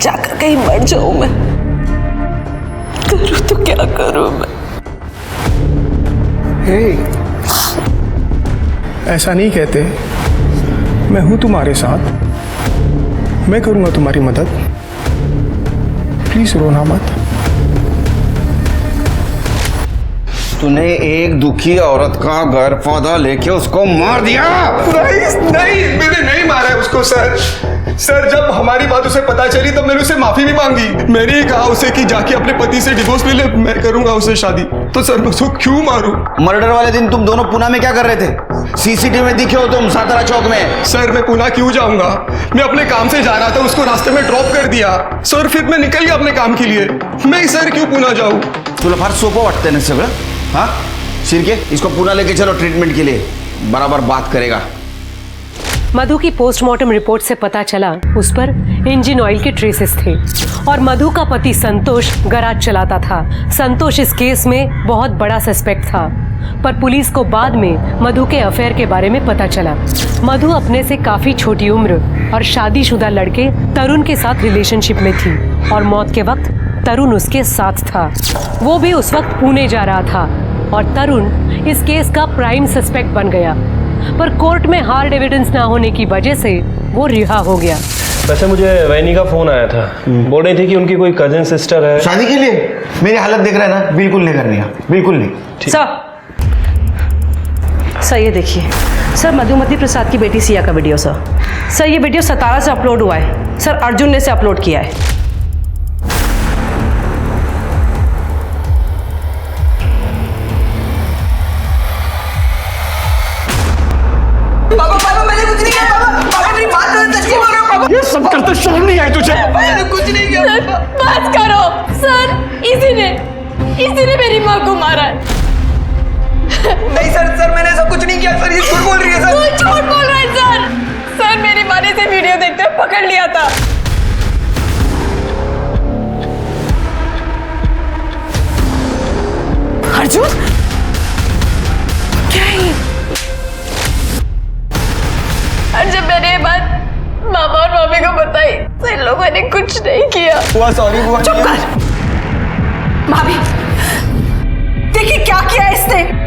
जाकर कहीं मर जाऊं मैं। करूं तो क्या करूं मैं? हे, ऐसा नहीं कहते। मैं हूं तुम्हारे साथ, मैं करूंगा तुम्हारी मदद। प्लीज रोना मत। तूने एक दुखी औरत का घर पौधा लेके उसको मार दिया। नहीं, मैंने नहीं मारा है उसको सर। सर जब हमारी बात उसे पता चली तब मैंने उसे माफी भी मांगी। मैंने ही कहा उसे कि जाके अपने पति से डिवोर्स ले ले, मैं करूंगा उससे शादी। तो सर मैं उसको क्यों मारूं? मर्डर वाले दिन तुम दोनों पुणे में क्या कर रहे थे? सीसीटीवी में दिखे हो तुम सातारा चौक में। सर मैं पुणे क्यों जाऊंगा? मैं अपने काम से जा रहा था, उसको रास्ते में ड्रॉप कर दिया सर। फिर मैं निकल गया अपने काम के लिए। मैं सर क्यों पुणे जाऊं? तुला फार सोपं वाटतंय ना सगळं? हाँ शिर्के, इसको पुणे लेके चलो ट्रीटमेंट के लिए, बराबर बात करेगा। मधु की पोस्टमार्टम रिपोर्ट से पता चला उस पर इंजन ऑयल के ट्रेसेस थे और मधु का पति संतोष गैराज चलाता था। संतोष इस केस में बहुत बड़ा सस्पेक्ट था, पर पुलिस को बाद में मधु के अफेयर के बारे में पता चला। मधु अपने से काफी छोटी उम्र और शादीशुदा लड़के तरुण के साथ रिलेशनशिप में थी और मौत के वक्त तरुण उसके साथ था। वो भी उस वक्त पुणे जा रहा था और तरुण इस केस का प्राइम सस्पेक्ट बन गया, पर कोर्ट में हार्ड एविडेंस ना होने की वजह से वो रिहा हो गया। वैसे मुझे वैनी का फोन आया था, बोल रही थी कि उनकी कोई कजिन सिस्टर है शादी के लिए। मेरी हालत देख रहा है ना, बिल्कुल नहीं करनी है, बिल्कुल नहीं। सर सर ये देखिए सर, मधुमती प्रसाद की बेटी सिया का वीडियो सर। सर ये वीडियो सतारा से अपलोड हुआ है सर, अर्जुन ने इसे अपलोड किया है। पापा मैंने कुछ नहीं किया। पापा मेरी बात करो, सच बोल रहे हो पापा। ये सब करते शर्म नहीं आई तुझे? मैंने कुछ नहीं किया। बात करो सर, इसी ने मेरी माँ को मारा है। नहीं सर मैंने सब कुछ नहीं किया सर, ये झूठ बोल रही है सर। झूठ बोल रहा है सर मेरी माँ ने इसे वीडियो देखते हुए पकड़ लिया था। अर्जुन क्या है? और जब मैंने ये बात मामा और मामी को बताई तो इन लोगों ने कुछ नहीं किया। बुआ सॉरी बुआ। चुप कर भाभी, देखिए क्या किया है इसने।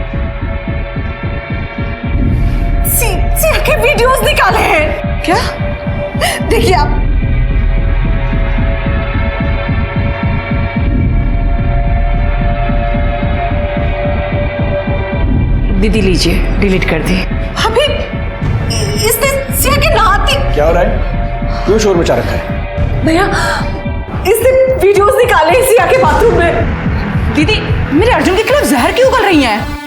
सिया के वीडियोस निकाले हैं। क्या? देखिए आप। दीदी लीजिए, डिलीट कर दी। अभी इसने सिया के नहाती। क्या हो रहा है? क्यों शोर मचा रखा है? भैया इसने वीडियोस निकाले हैं सिया के बाथरूम में। दीदी मेरे अर्जुन के खिलाफ जहर क्यों उगल रही हैं?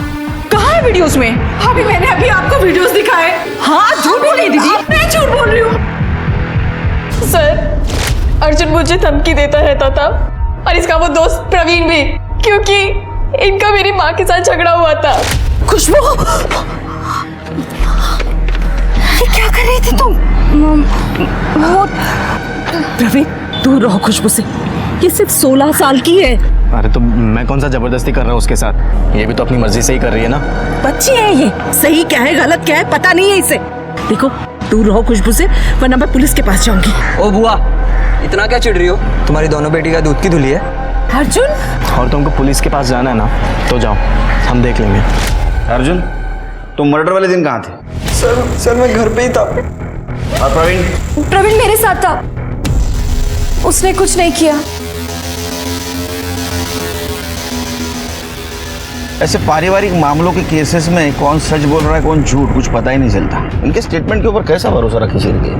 कहाँ है वीडियोस में? अभी मैंने आपको वीडियोस दिखाए। हाँ झूठ बोल रही दीदी। मैं झूठ बोल रही हूँ सर, अर्जुन मुझे धमकी देता रहता था और इसका वो दोस्त प्रवीण भी, क्योंकि इनका मेरी माँ के साथ झगड़ा हुआ था। खुशबू ये क्या कर रही थी तुम? वो प्रवीण दूर रहो खुशबू से, ये सिर्फ 16 साल की है। अरे तो मैं कौन सा जबरदस्ती कर रहा हूँ उसके साथ? ये भी तो अपनी मर्जी से ही कर रही है ना। बच्ची है ये, सही क्या है गलत क्या है पता नहीं है इसे। देखो दूर रहो खुशबू से, वरना मैं पुलिस के पास जाऊंगी। ओ बुआ, इतना क्या चिढ़ रही हो? तुम्हारी दोनों बेटी का दूध की धुली है। अर्जुन और तुमको पुलिस के पास जाना है ना, तो जाओ, हम देख लेंगे। अर्जुन तुम मर्डर वाले दिन कहाँ थे? सर मैं घर पे ही था। और प्रवीण? प्रवीण मेरे साथ था, उसने कुछ नहीं किया। ऐसे पारिवारिक मामलों के केसेस में कौन सच बोल रहा है कौन झूठ कुछ पता ही नहीं चलता। इनके स्टेटमेंट के ऊपर कैसा भरोसा रखी चाहिए?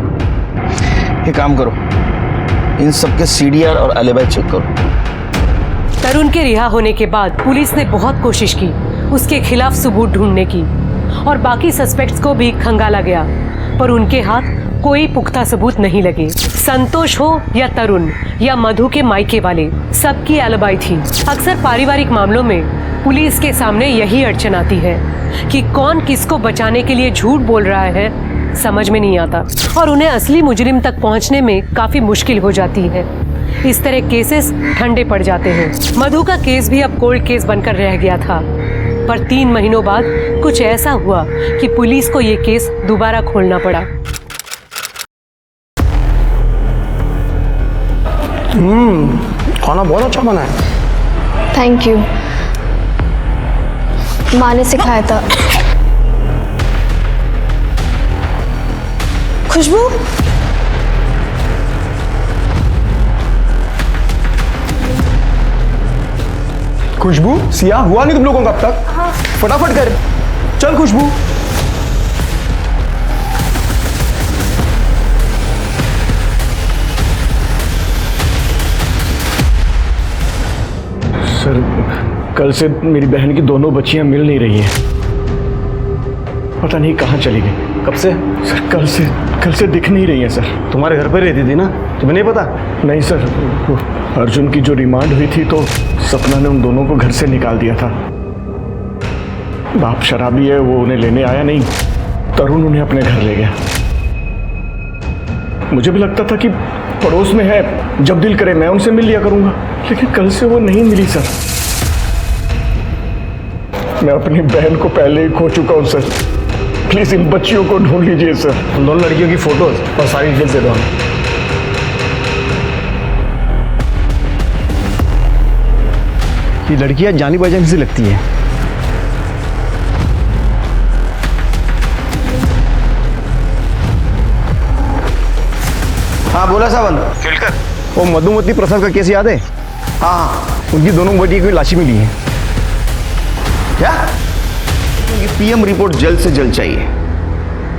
ये काम करो, इन सबके सीडीआर और एलिबाई चेक करो। तरुण के रिहा होने के बाद पुलिस ने बहुत कोशिश की उसके खिलाफ सबूत ढूंढने की और बाकी सस्पेक्ट्स को भी खंगाला गया, पर उनके हाथ कोई पुख्ता सबूत नहीं लगे। संतोष हो या तरुण या मधु के मायके वाले, सबकी एलिबाई थी। अक्सर पारिवारिक मामलों में पुलिस के सामने यही अड़चन आती है कि कौन किसको बचाने के लिए झूठ बोल रहा है, समझ में नहीं आता और उन्हें असली मुजरिम तक पहुंचने में काफी मुश्किल हो जाती है। इस तरह केसेस ठंडे पड़ जाते हैं। मधु का केस भी अब कोल्ड केस बनकर रह गया था, पर 3 महीनों बाद कुछ ऐसा हुआ कि पुलिस को ये केस दोबारा खोलना पड़ा। खाना बहुत अच्छा बना है। थैंक यू, माँ ने सिखाया था। खुशबू खुशबू सिया हुआ नहीं तुम लोगों का अब तक? हाँ। फटाफट कर, चल खुशबू। सर कल से मेरी बहन की दोनों बच्चियां मिल नहीं रही हैं, पता नहीं कहाँ चली गई। कब से? सर कल से दिख नहीं रही हैं सर। तुम्हारे घर पर रहती थी ना, तुम्हें नहीं पता? नहीं सर, वो अर्जुन की जो रिमांड हुई थी तो सपना ने उन दोनों को घर से निकाल दिया था। बाप शराबी है, वो उन्हें लेने आया नहीं, तरुण उन्हें अपने घर ले गया। मुझे भी लगता था कि पड़ोस में है, जब दिल करे मैं उनसे मिल लिया करूंगा, लेकिन कल से वो नहीं मिली सर। मैं अपनी बहन को पहले ही खो चुका हूं सर, प्लीज इन बच्चियों को ढूंढ लीजिए सर। उन दोनों लड़कियों की फोटोज और सारी डिटेल्स दे दो हमें। ये लड़कियां जानी पहचानी सी लगती हैं। हाँ बोला सावन। वो मधुमती प्रसाद का केस याद है? हाँ उनकी दोनों बेटी की लाशें मिली हैं। क्या? की पीएम रिपोर्ट जल्द से जल्द चाहिए।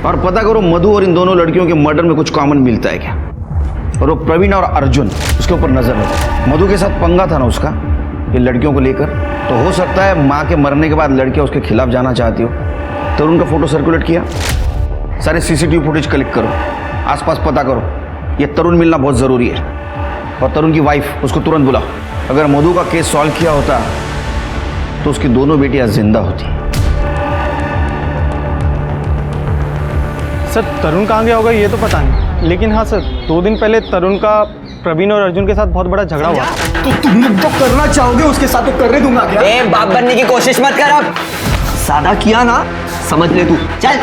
और पता करो मधु और इन दोनों लड़कियों के मर्डर में कुछ कॉमन मिलता है क्या। और वो प्रवीण और अर्जुन, उसके ऊपर नजर रखो। मधु के साथ पंगा था ना उसका ये लड़कियों को लेकर, तो हो सकता है माँ के मरने के बाद लड़कियां उसके खिलाफ जाना चाहती हो। तरुण का फोटो सर्कुलेट किया, सारे सीसीटीवी फुटेज कलेक्ट करो, आसपास पता करो। ये तरुण मिलना बहुत ज़रूरी है। और तरुण की वाइफ, उसको तुरंत बुलाओ। अगर मधु का केस सॉल्व किया होता तो उसकी दोनों बेटियां जिंदा होती। सर तरुण कहाँ गया होगा ये तो पता नहीं, लेकिन हाँ सर 2 दिन पहले तरुण का प्रवीण और अर्जुन के साथ बहुत बड़ा झगड़ा हुआ। तो तुम लोग तो करना चाहोगे उसके साथ, तो करने दूंगा क्या? ए, बाप बनने की कोशिश मत कर। अब सादा किया ना, समझ ले तू। चल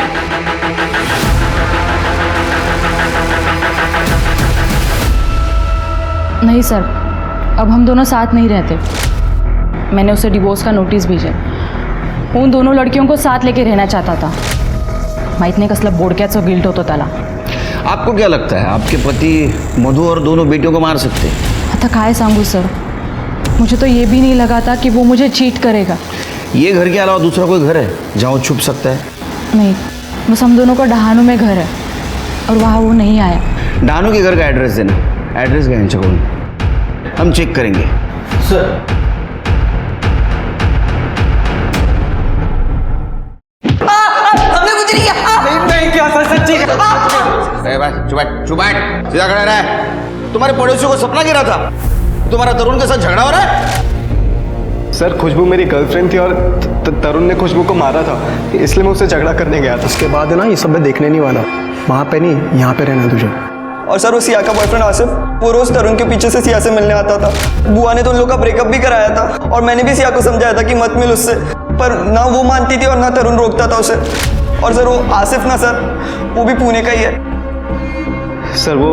नहीं सर, अब हम दोनों साथ नहीं रहते। मैंने उसे डिवोर्स का नोटिस भेजा। उन दोनों लड़कियों को साथ लेके रहना चाहता था। माहित नाही कसलं बोडक्याचं गिल्ट होतं त्याला। आपको क्या लगता है आपके पति मधु और दोनों बेटियों को मार सकते? आता काय सांगू सर, मुझे तो ये भी नहीं लगा था कि वो मुझे चीट करेगा। ये घर के अलावा दूसरा कोई घर है जहाँ वो छुप सकता है? नहीं, बस हम दोनों का डहानू में घर है और वहाँ वो नहीं आया। डानू के घर का एड्रेस देना। एड्रेस क्या है? हम चेक करेंगे सर। हमने कुछ नहीं किया। नहीं किया सर, सच्ची। चुप बैठ, सीधा खड़ा रहा। तुम्हारे पड़ोसियों को सपना गिरा था तुम्हारा तरुण के साथ झगड़ा हो रहा है? सर खुशबू मेरी गर्लफ्रेंड थी और तरुण ने खुशबू को मारा था, इसलिए मैं उससे झगड़ा करने गया था। उसके बाद है ना ये सब मैं देखने नहीं वाला, वहाँ पे नहीं यहाँ पे रहना तुझे। और सर वो सिया का बॉयफ्रेंड आसिफ, वो रोज तरुण के पीछे से सिया से मिलने आता था। बुआ ने तो उन लोग का ब्रेकअप भी कराया था और मैंने भी सिया को समझाया था कि मत मिल उससे, पर ना वो मानती थी और ना तरुण रोकता था उसे। और सर वो आसिफ ना सर, वो भी पुणे का ही है। सर वो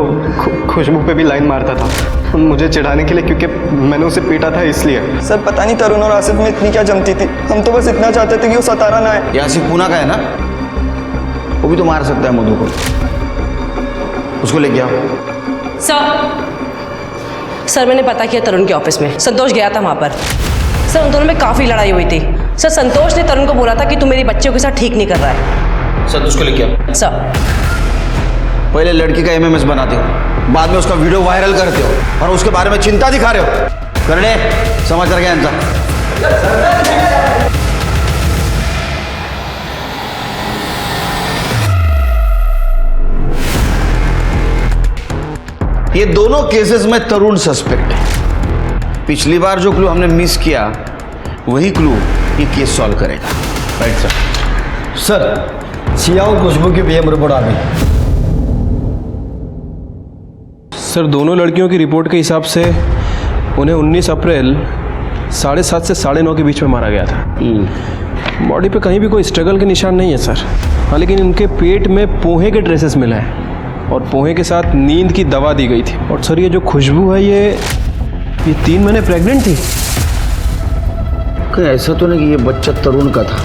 खुशबू पे भी लाइन मारता था मुझे चिढ़ाने के लिए, क्योंकि मैंने उसे पीटा था इसलिए। सर पता नहीं तरुण और आसिफ में इतनी क्या जमती थी, हम तो बस इतना चाहते थे कि वो सतारा ना आए। ये आसिफ पुणे का है ना, वो भी तो मार सकता है मधु को। उसको लेके आओ। सर मैंने पता किया तरुण के ऑफिस में, संतोष गया था वहाँ पर। सर उन दोनों में काफ़ी लड़ाई हुई थी। सर संतोष ने तरुण को बोला था कि तू मेरी बच्चियों के साथ ठीक नहीं कर रहा है। सर उसको लेके आओ। सर पहले लड़की का एमएमएस बनाते हो, बाद में उसका वीडियो वायरल करते हो और उसके बारे में चिंता दिखा रहे हो। कर ले, समाचार क्या इनका? ये दोनों केसेस में तरुण सस्पेक्ट है। पिछली बार जो क्लू हमने मिस किया वही क्लू ये केस सॉल्व करेगा। Right sir. सर सिया और खुशबू की पीएम रिपोर्ट आ गई। सर दोनों लड़कियों की रिपोर्ट के हिसाब से उन्हें 19 अप्रैल 7:30 से 9:30 के बीच में मारा गया था। बॉडी पे कहीं भी कोई स्ट्रगल के निशान नहीं है सर। हाँ लेकिन उनके पेट में पोहे के ड्रेसेस मिला है और पोहे के साथ नींद की दवा दी गई थी। और सर ये जो खुशबू है ये 3 महीने प्रेग्नेंट थी। कहीं ऐसा तो नहीं कि ये बच्चा तरुण का था?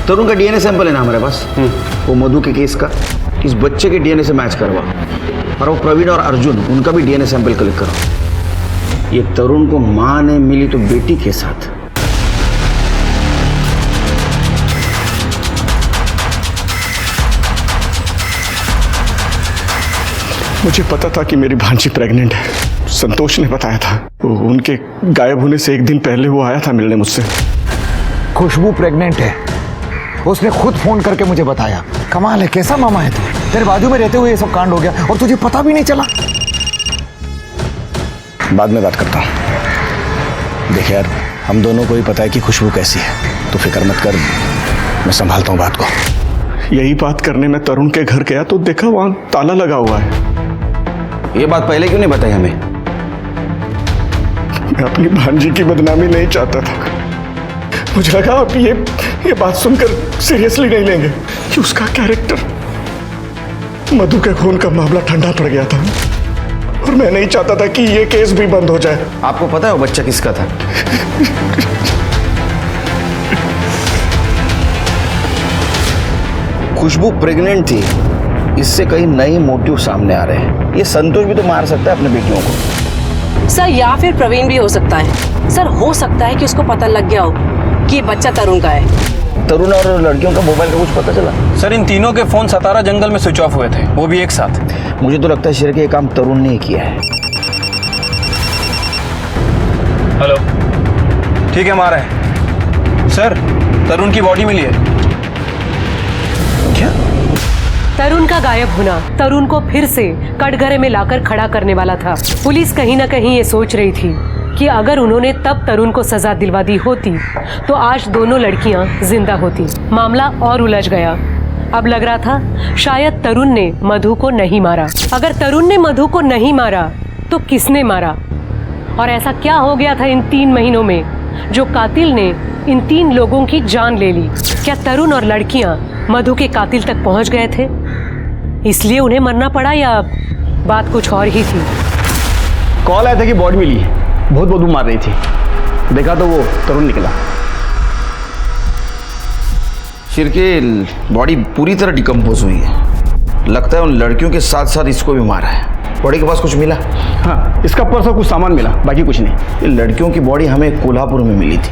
तरुण का डीएनए सैंपल है ना हमारे पास, वो मधु के केस का। इस बच्चे के डीएनए से मैच करवा, और वो प्रवीण और अर्जुन उनका भी डीएनए सैंपल कलेक्ट करो। ये तरुण को मां ने मिली तो बेटी के साथ। मुझे पता था कि मेरी भांजी प्रेग्नेंट है, संतोष ने बताया था। उनके गायब होने से 1 दिन पहले वो आया था मिलने मुझसे। खुशबू प्रेग्नेंट है, उसने खुद फोन करके मुझे बताया। कमाल है, कैसा मामा है तू, तेरे बाजू में रहते हुए ये सब कांड हो गया और तुझे पता भी नहीं चला। बाद में बात करता हूँ। देख यार, हम दोनों को ही पता है कि खुशबू कैसी है, तो फिक्र मत कर, मैं संभालता हूँ बात को। यही बात करने में तरुण के घर गया तो देखा वहां ताला लगा हुआ है। ये बात पहले क्यों नहीं बताई हमें? मैं अपनी भांजी की बदनामी नहीं चाहता था। मुझे लगा अब ये बात सुनकर सीरियसली नहीं लेंगे कि उसका कैरेक्टर, मधु के खून का मामला ठंडा पड़ गया था और मैं नहीं चाहता था कि ये केस भी बंद हो जाए। आपको पता है वो बच्चा किसका था? खुशबू प्रेग्नेंट थी, इससे कई नए मोटिव सामने आ रहे हैं। ये संतोष भी तो मार सकता है अपने बेटियों को। सर या फिर प्रवीण भी हो सकता है। सर हो सकता है कि उसको पता लग गया हो कि ये बच्चा तरुण का है। तरुण और लड़कियों का मोबाइल का कुछ पता चला? सर इन तीनों के फोन सतारा जंगल में स्विच ऑफ हुए थे, वो भी एक साथ। मुझे तो लगता है शेर के ये काम तरुण ने ही किया है। हेलो, ठीक है, हमारा है सर। तरुण की बॉडी मिली है। क्या? तरुण का गायब होना तरुण को फिर से कटघरे में लाकर खड़ा करने वाला था। पुलिस कहीं ना कहीं ये सोच रही थी कि अगर उन्होंने तब तरुण को सजा दिलवा दी होती तो आज दोनों लड़कियां जिंदा होती। मामला और उलझ गया। अब लग रहा था शायद तरुण ने मधु को नहीं मारा। अगर तरुण ने मधु को नहीं मारा तो किसने मारा? और ऐसा क्या हो गया था इन 3 महीनों में जो कातिल ने इन 3 लोगों की जान ले ली? क्या तरुण और लड़कियां मधु के कातिल तक पहुंच गए थे, इसलिए उन्हें मरना पड़ा, या बात कुछ और ही थी? कॉल आया था कि बॉडी मिली है, बहुत बदबू मार रही थी, देखा तो वो तरुण निकला। शेर के बॉडी पूरी तरह डिकम्पोज हुई है। लगता है उन लड़कियों के साथ साथ इसको भी मारा है। बॉडी के पास कुछ मिला? हाँ, इसका पर्स और कुछ सामान मिला, बाकी कुछ नहीं। ये लड़कियों की बॉडी हमें कोल्हापुर में मिली थी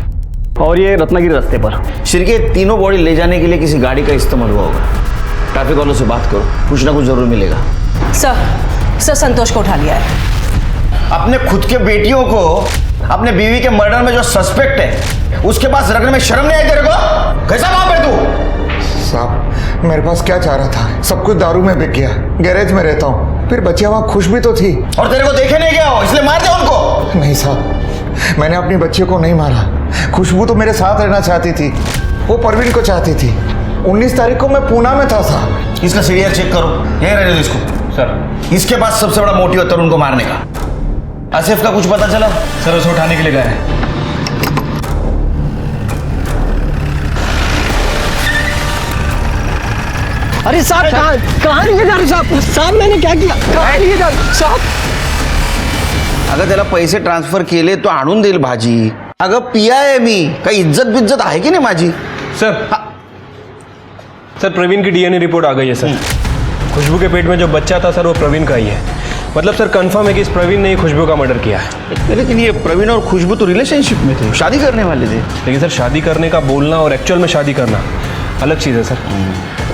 और ये रत्नागिरी रास्ते पर। शेर के तीनों बॉडी ले जाने के लिए किसी गाड़ी का इस्तेमाल हुआ होगा। ट्रैफिक वालों से बात करो, कुछ ना कुछ जरूर मिलेगा। सर संतोष को उठा लिया है। अपने खुद के बेटियों को अपने बीवी के मर्डर में जो सस्पेक्ट है उसके पास रखने में शर्म नहीं आई तेरे को? कैसा बाप है तू? साहब, मेरे पास क्या चाह रहा था, सब कुछ दारू में बिक गया। गैरेज में रहता हूँ, फिर बच्चियां वहाँ खुश भी तो थी। और तेरे को देखे नहीं गया हो इसलिए मार दिया उनको? नहीं साहब, मैंने अपनी बच्चियों को नहीं मारा। खुशबू तो मेरे साथ रहना चाहती थी, वो परवीन को चाहती थी। 19 तारीख को मैं पूना में था साहब। इसका सीरियल चेक करो, यहीं रहने दो इसको। सर, इसके पास सबसे बड़ा मोटिव है तरुण को मारने का। आसिफ का कुछ पता चला? सर उसे उठाने के लिए गए हैं। अरे साहब, कहाँ लिए जा रहे साहब? साहब मैंने क्या किया? कहाँ लिए जा रहे साहब? अगं त्याला पैसे ट्रान्सफर केले तो आणून देईल भाजी। अगं पिया आहे मी, काही इज्जत बिज्जत आहे की नाही माझी? सर प्रवीण की डीएनए रिपोर्ट आ गई है सर। खुशबू के पेट में जो बच्चा था सर वो प्रवीण का ही है। मतलब सर कंफर्म है कि इस प्रवीण ने ही खुशबू का मर्डर किया है। लेकिन ये प्रवीण और खुशबू तो रिलेशनशिप में थे, शादी करने वाले थे। लेकिन सर शादी करने का बोलना और एक्चुअल में शादी करना अलग चीज़ है सर।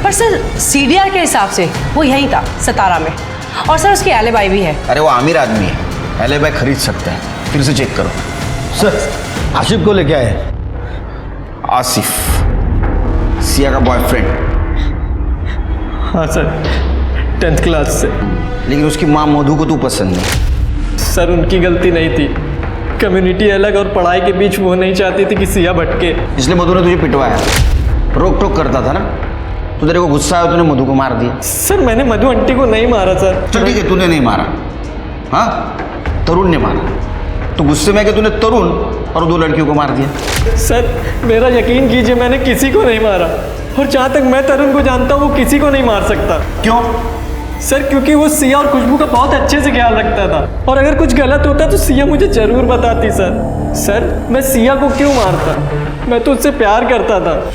पर सर सीडीआर के हिसाब से वो यहीं था, सतारा में, और सर उसकी एलिबाई भी है। अरे वो अमीर आदमी है, एलिबाई खरीद सकते हैं। फिर से चेक करो। सर आसिफ को लेके आए। आसिफ सिया का बॉयफ्रेंड? हाँ सर, 10th क्लास से। लेकिन उसकी माँ मधु को तू पसंद नहीं? सर उनकी गलती नहीं थी, कम्युनिटी अलग और पढ़ाई के बीच वो नहीं चाहती थी कि सिया भटके, इसलिए मधु ने तुझे पिटवाया। रोक टोक करता था ना, तो तेरे को गुस्सा आया, तूने मधु को मार दिया। सर मैंने मधु आंटी को नहीं मारा सर। चल ठीक है, तूने नहीं मारा, हाँ तरुण ने मारा। तो गुस्से में आके तूने तरुण और 2 लड़कियों को मार दिया। सर मेरा यकीन कीजिए, मैंने किसी को नहीं मारा, और जहाँ तक मैं तरुण को जानता हूँ वो किसी को नहीं मार सकता। क्यों? सर क्योंकि वो सिया और खुशबू का बहुत अच्छे से ख्याल रखता था, और अगर कुछ गलत होता तो सिया मुझे जरूर बताती। सर मैं सिया को क्यों मारता? मैं तो उससे प्यार करता था।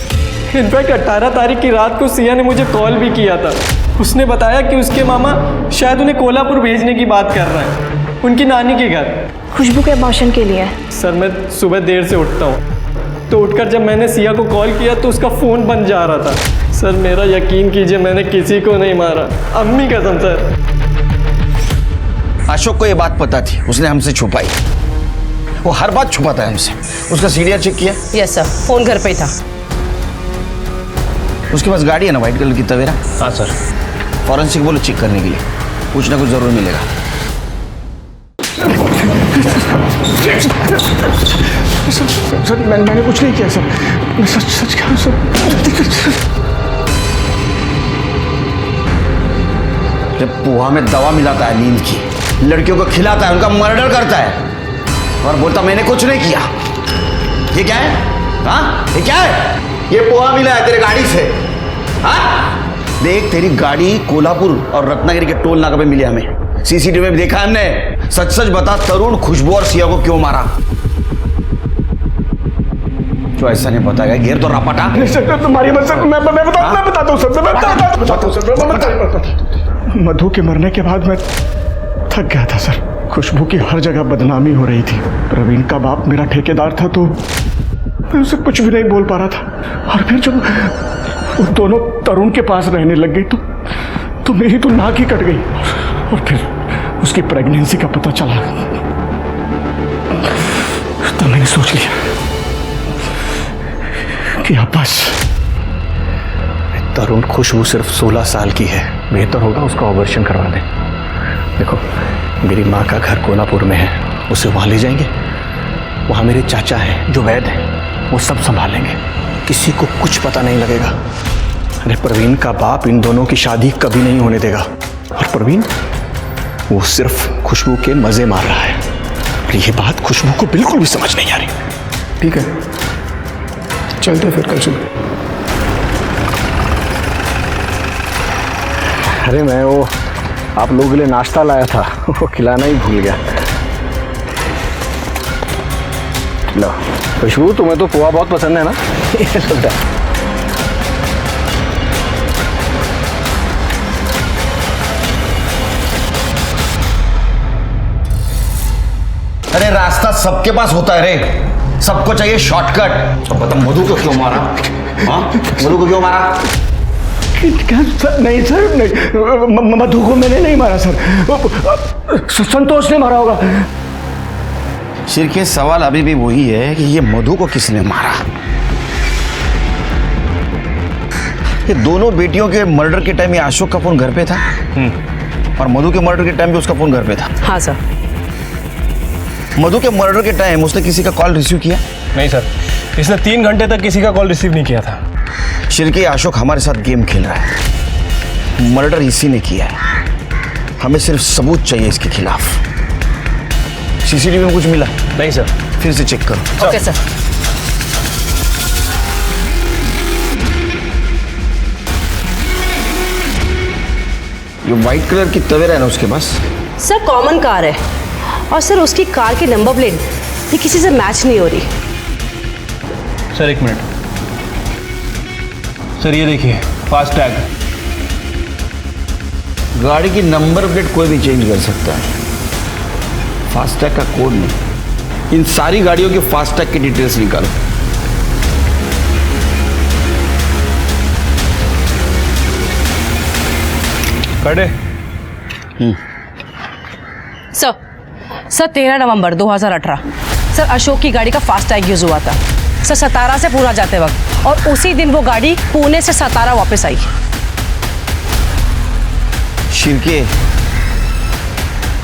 इनफैक्ट 18 तारीख की रात को सिया ने मुझे कॉल भी किया था। उसने बताया कि उसके मामा शायद उन्हें कोल्हापुर भेजने की बात कर रहे हैं, उनकी नानी के घर। खुशबू के अबॉर्शन के लिए। सर मैं सुबह देर से उठता हूँ, तो उठकर जब मैंने सिया को कॉल किया तो उसका फ़ोन बंद जा रहा था। सर मेरा यकीन कीजिए, मैंने किसी को नहीं मारा, अम्मी कसम सर। अशोक को ये बात पता थी, उसने हमसे छुपाई। वो हर बात छुपाता है हमसे। उसका सीडीआर चेक किया? यस सर, फोन घर पे ही था। उसके पास गाड़ी है ना व्हाइट कलर की तवेरा? हाँ सर। फॉरेंसिक बोलो चेक करने के लिए, कुछ ना कुछ जरूर मिलेगा। सर मैंने कुछ नहीं किया सर, मैं सच कह रहा हूँ सर। जब पोहा में दवा मिलाता है नींद की, लड़कियों को खिलाता है, उनका मर्डर करता है और बोलता मैंने कुछ नहीं किया। ये क्या है? हाँ ये क्या है? ये पोहा मिला है तेरे गाड़ी से। हाँ देख, तेरी गाड़ी कोल्हापुर और रत्नागिरी के टोल नाका पे मिली हमें, सीसीटीवी में भी देखा हमने। सच सच बता, तरुण खुशबू और सिया को क्यों मारा? जो ऐसा नहीं बताया, घेर तो रापटा। नहीं सर, तुम्हारी मत सर, मैं बताता हूँ सर, मैं बताता हूँ। मधु के मरने के बाद मैं थक गया था सर। खुशबू की हर जगह बदनामी हो रही थी। प्रवीण का बाप मेरा ठेकेदार था, तो मैं उसे कुछ भी नहीं बोल पा रहा था। और फिर जब वो दोनों तरुण के पास रहने लग गई तो मेरी तो नाक ही कट गई। और फिर उसकी प्रेगनेंसी का पता चला तो मैंने सोच लिया कि अब बस। तरुण खुशबू सिर्फ 16 साल की है, बेहतर होगा उसका ऑपरेशन करवा दें। देखो मेरी माँ का घर कोनापुर में है, उसे वहाँ ले जाएंगे। वहाँ मेरे चाचा हैं जो वैद्य हैं, वो सब संभालेंगे, किसी को कुछ पता नहीं लगेगा। अरे प्रवीण का बाप इन दोनों की शादी कभी नहीं होने देगा। और प्रवीण वो सिर्फ खुशबू के मजे मार रहा है। और ये बात खुशबू को बिल्कुल भी समझ नहीं आ रही। ठीक है, चलते फिर कल सुबह। अरे मैं वो आप लोगों के लिए नाश्ता लाया था, वो खिलाना ही भूल गया। लो खुशबू, तुम्हें तो पोहा बहुत पसंद है ना? अरे रास्ता सबके पास होता है रे, सबको चाहिए शॉर्टकट। अब बता मधु को क्यों मारा? हाँ, मधु को क्यों मारा? नहीं सर, नहीं, मधु को मैंने नहीं मारा सर, संतोष ने मारा होगा। सिर के सवाल अभी भी वही है कि ये मधु को किसने मारा। ये दोनों बेटियों के मर्डर के टाइम ये अशोक का फोन घर पे था और मधु के मर्डर के टाइम भी उसका फोन घर पे था। हाँ सर। मधु के मर्डर के टाइम उसने किसी का कॉल रिसीव किया? नहीं सर, इसने 3 घंटे तक किसी का कॉल रिसीव नहीं किया था। शिरके, अशोक हमारे साथ गेम खेल रहा है। मर्डर इसी ने किया है, हमें सिर्फ सबूत चाहिए इसके खिलाफ। सीसीटीवी में कुछ मिला? नहीं सर। फिर से चेक करो। Okay sir. ये व्हाइट कलर की तवेरा है ना उसके पास? सर कॉमन कार है और सर उसकी कार की नंबर प्लेट ये किसी से मैच नहीं हो रही। सर 1 मिनट सर, ये देखिए फास्ट टैग। गाड़ी की नंबर प्लेट कोई भी चेंज कर सकता है, फास्टैग का कोड नहीं। इन सारी गाड़ियों के फास्टैग की डिटेल्स निकालो। खड़े। सर 13 नवंबर 2018 सर अशोक की गाड़ी का फास्टैग यूज हुआ था सर, सतारा से पूरा जाते वक्त, और उसी दिन वो गाड़ी पुणे से सतारा वापस आई। शिरके,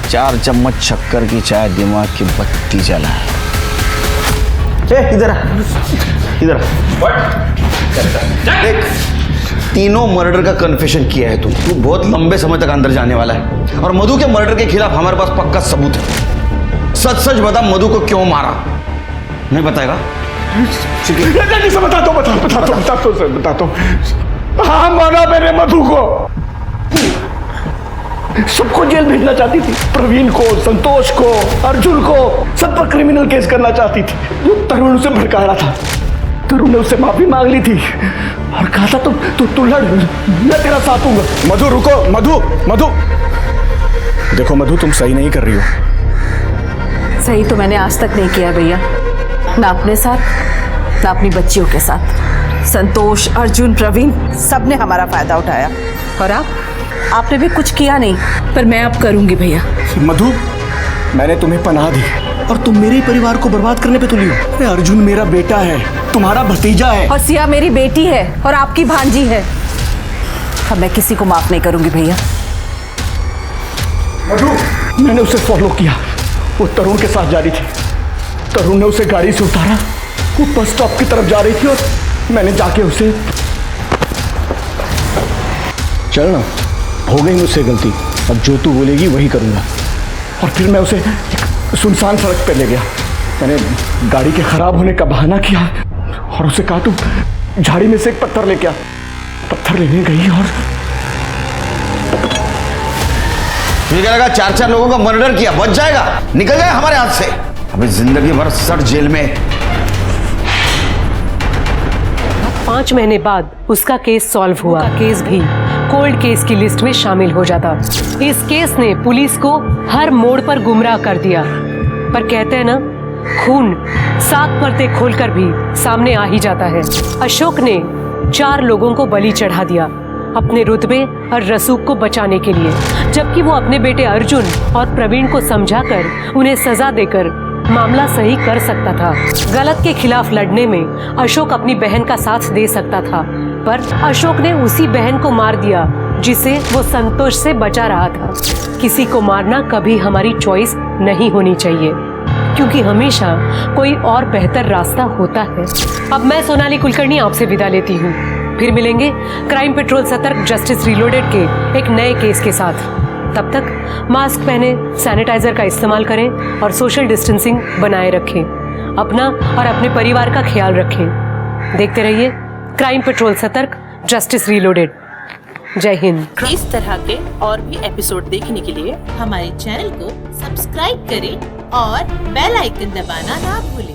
4 चम्मच शक्कर की चाय दिमाग की बत्ती जलाए। इधर इधर देख, तीनों मर्डर का कन्फेशन किया है तू बहुत लंबे समय तक अंदर जाने वाला है। और मधु के मर्डर के खिलाफ हमारे पास पक्का सबूत है। सच सच बता, मधु को क्यों मारा? नहीं बताएगा? बताता हूँ। हाँ, मारा मैंने मधु को। सबको जेल भेजना चाहती थी, प्रवीण को, संतोष को, अर्जुन को, सब पर क्रिमिनल केस करना चाहती थी। जो तरुण उसे भड़का रहा था, तरुण ने उससे माफी मांग ली थी और कहा था तू लड़, मैं तेरा साथ दूंगा। मधु रुको, मधु देखो मधु, तुम सही नहीं कर रही हो। सही तो मैंने आज तक नहीं किया भैया, ना अपने साथ ना अपनी बच्चियों के साथ। संतोष, अर्जुन, प्रवीण सब ने हमारा फायदा उठाया और आपने भी कुछ किया नहीं, पर मैं अब करूंगी भैया। मधु, मैंने तुम्हें पनाह दी और तुम मेरे ही परिवार को बर्बाद करने पे तुली हो। अरे अर्जुन मेरा बेटा है, तुम्हारा भतीजा है। और सिया मेरी बेटी है और आपकी भांजी है। अब मैं किसी को माफ नहीं करूंगी भैया। मधु, मैंने उसे फॉलो किया, वो तरुण के साथ जा रही थी। तरुण ने उसे गाड़ी से उतारा, वो बस स्टॉप की तरफ जा रही थी और मैंने जाके उसे। चल ना, हो गई मुझसे गलती, अब जो तू बोलेगी वही करूंगा। और फिर मैं उसे एक सुनसान सड़क पे ले गया। मैंने गाड़ी के खराब होने का बहाना किया और उसे कहा तू झाड़ी में से एक पत्थर लेके आ। पत्थर लेने गई और मुझे लगा 4 लोगों का मर्डर किया, बच जाएगा, निकल जाएगा हमारे हाथ से। अभी जिंदगी भर सड़ जेल में। 5 महीने बाद उसका केस सॉल्व हुआ। केस भी कोल्ड केस की लिस्ट में शामिल हो जाता। इस केस ने पुलिस को हर मोड़ पर गुमराह कर दिया। पर कहते हैं ना, खून सात परतें खोलकर भी सामने आ ही जाता है। अशोक ने 4 लोगों को बलि चढ़ा दिया अपने रुतबे और रसूख को बचाने के लिए, जबकि वो अपने बेटे अर्जुन और प्रवीण को समझाकर उन्हें सजा देकर मामला सही कर सकता था। गलत के खिलाफ लड़ने में अशोक अपनी बहन का साथ दे सकता था, पर अशोक ने उसी बहन को मार दिया जिसे वो संतोष से बचा रहा था। किसी को मारना कभी हमारी चॉइस नहीं होनी चाहिए, क्योंकि हमेशा कोई और बेहतर रास्ता होता है। अब मैं सोनाली कुलकर्णी आपसे विदा लेती हूँ। फिर मिलेंगे क्राइम पेट्रोल सतर्क जस्टिस रीलोडेड के एक नए केस के साथ। तब तक मास्क पहने, सैनिटाइजर का इस्तेमाल करें और सोशल डिस्टेंसिंग बनाए रखें। अपना और अपने परिवार का ख्याल रखें। देखते रहिए क्राइम पेट्रोल सतर्क जस्टिस रीलोडेड। जय हिंद। इस तरह के और भी एपिसोड देखने के लिए हमारे चैनल को सब्सक्राइब करें और बेल आइकन दबाना ना भूलें।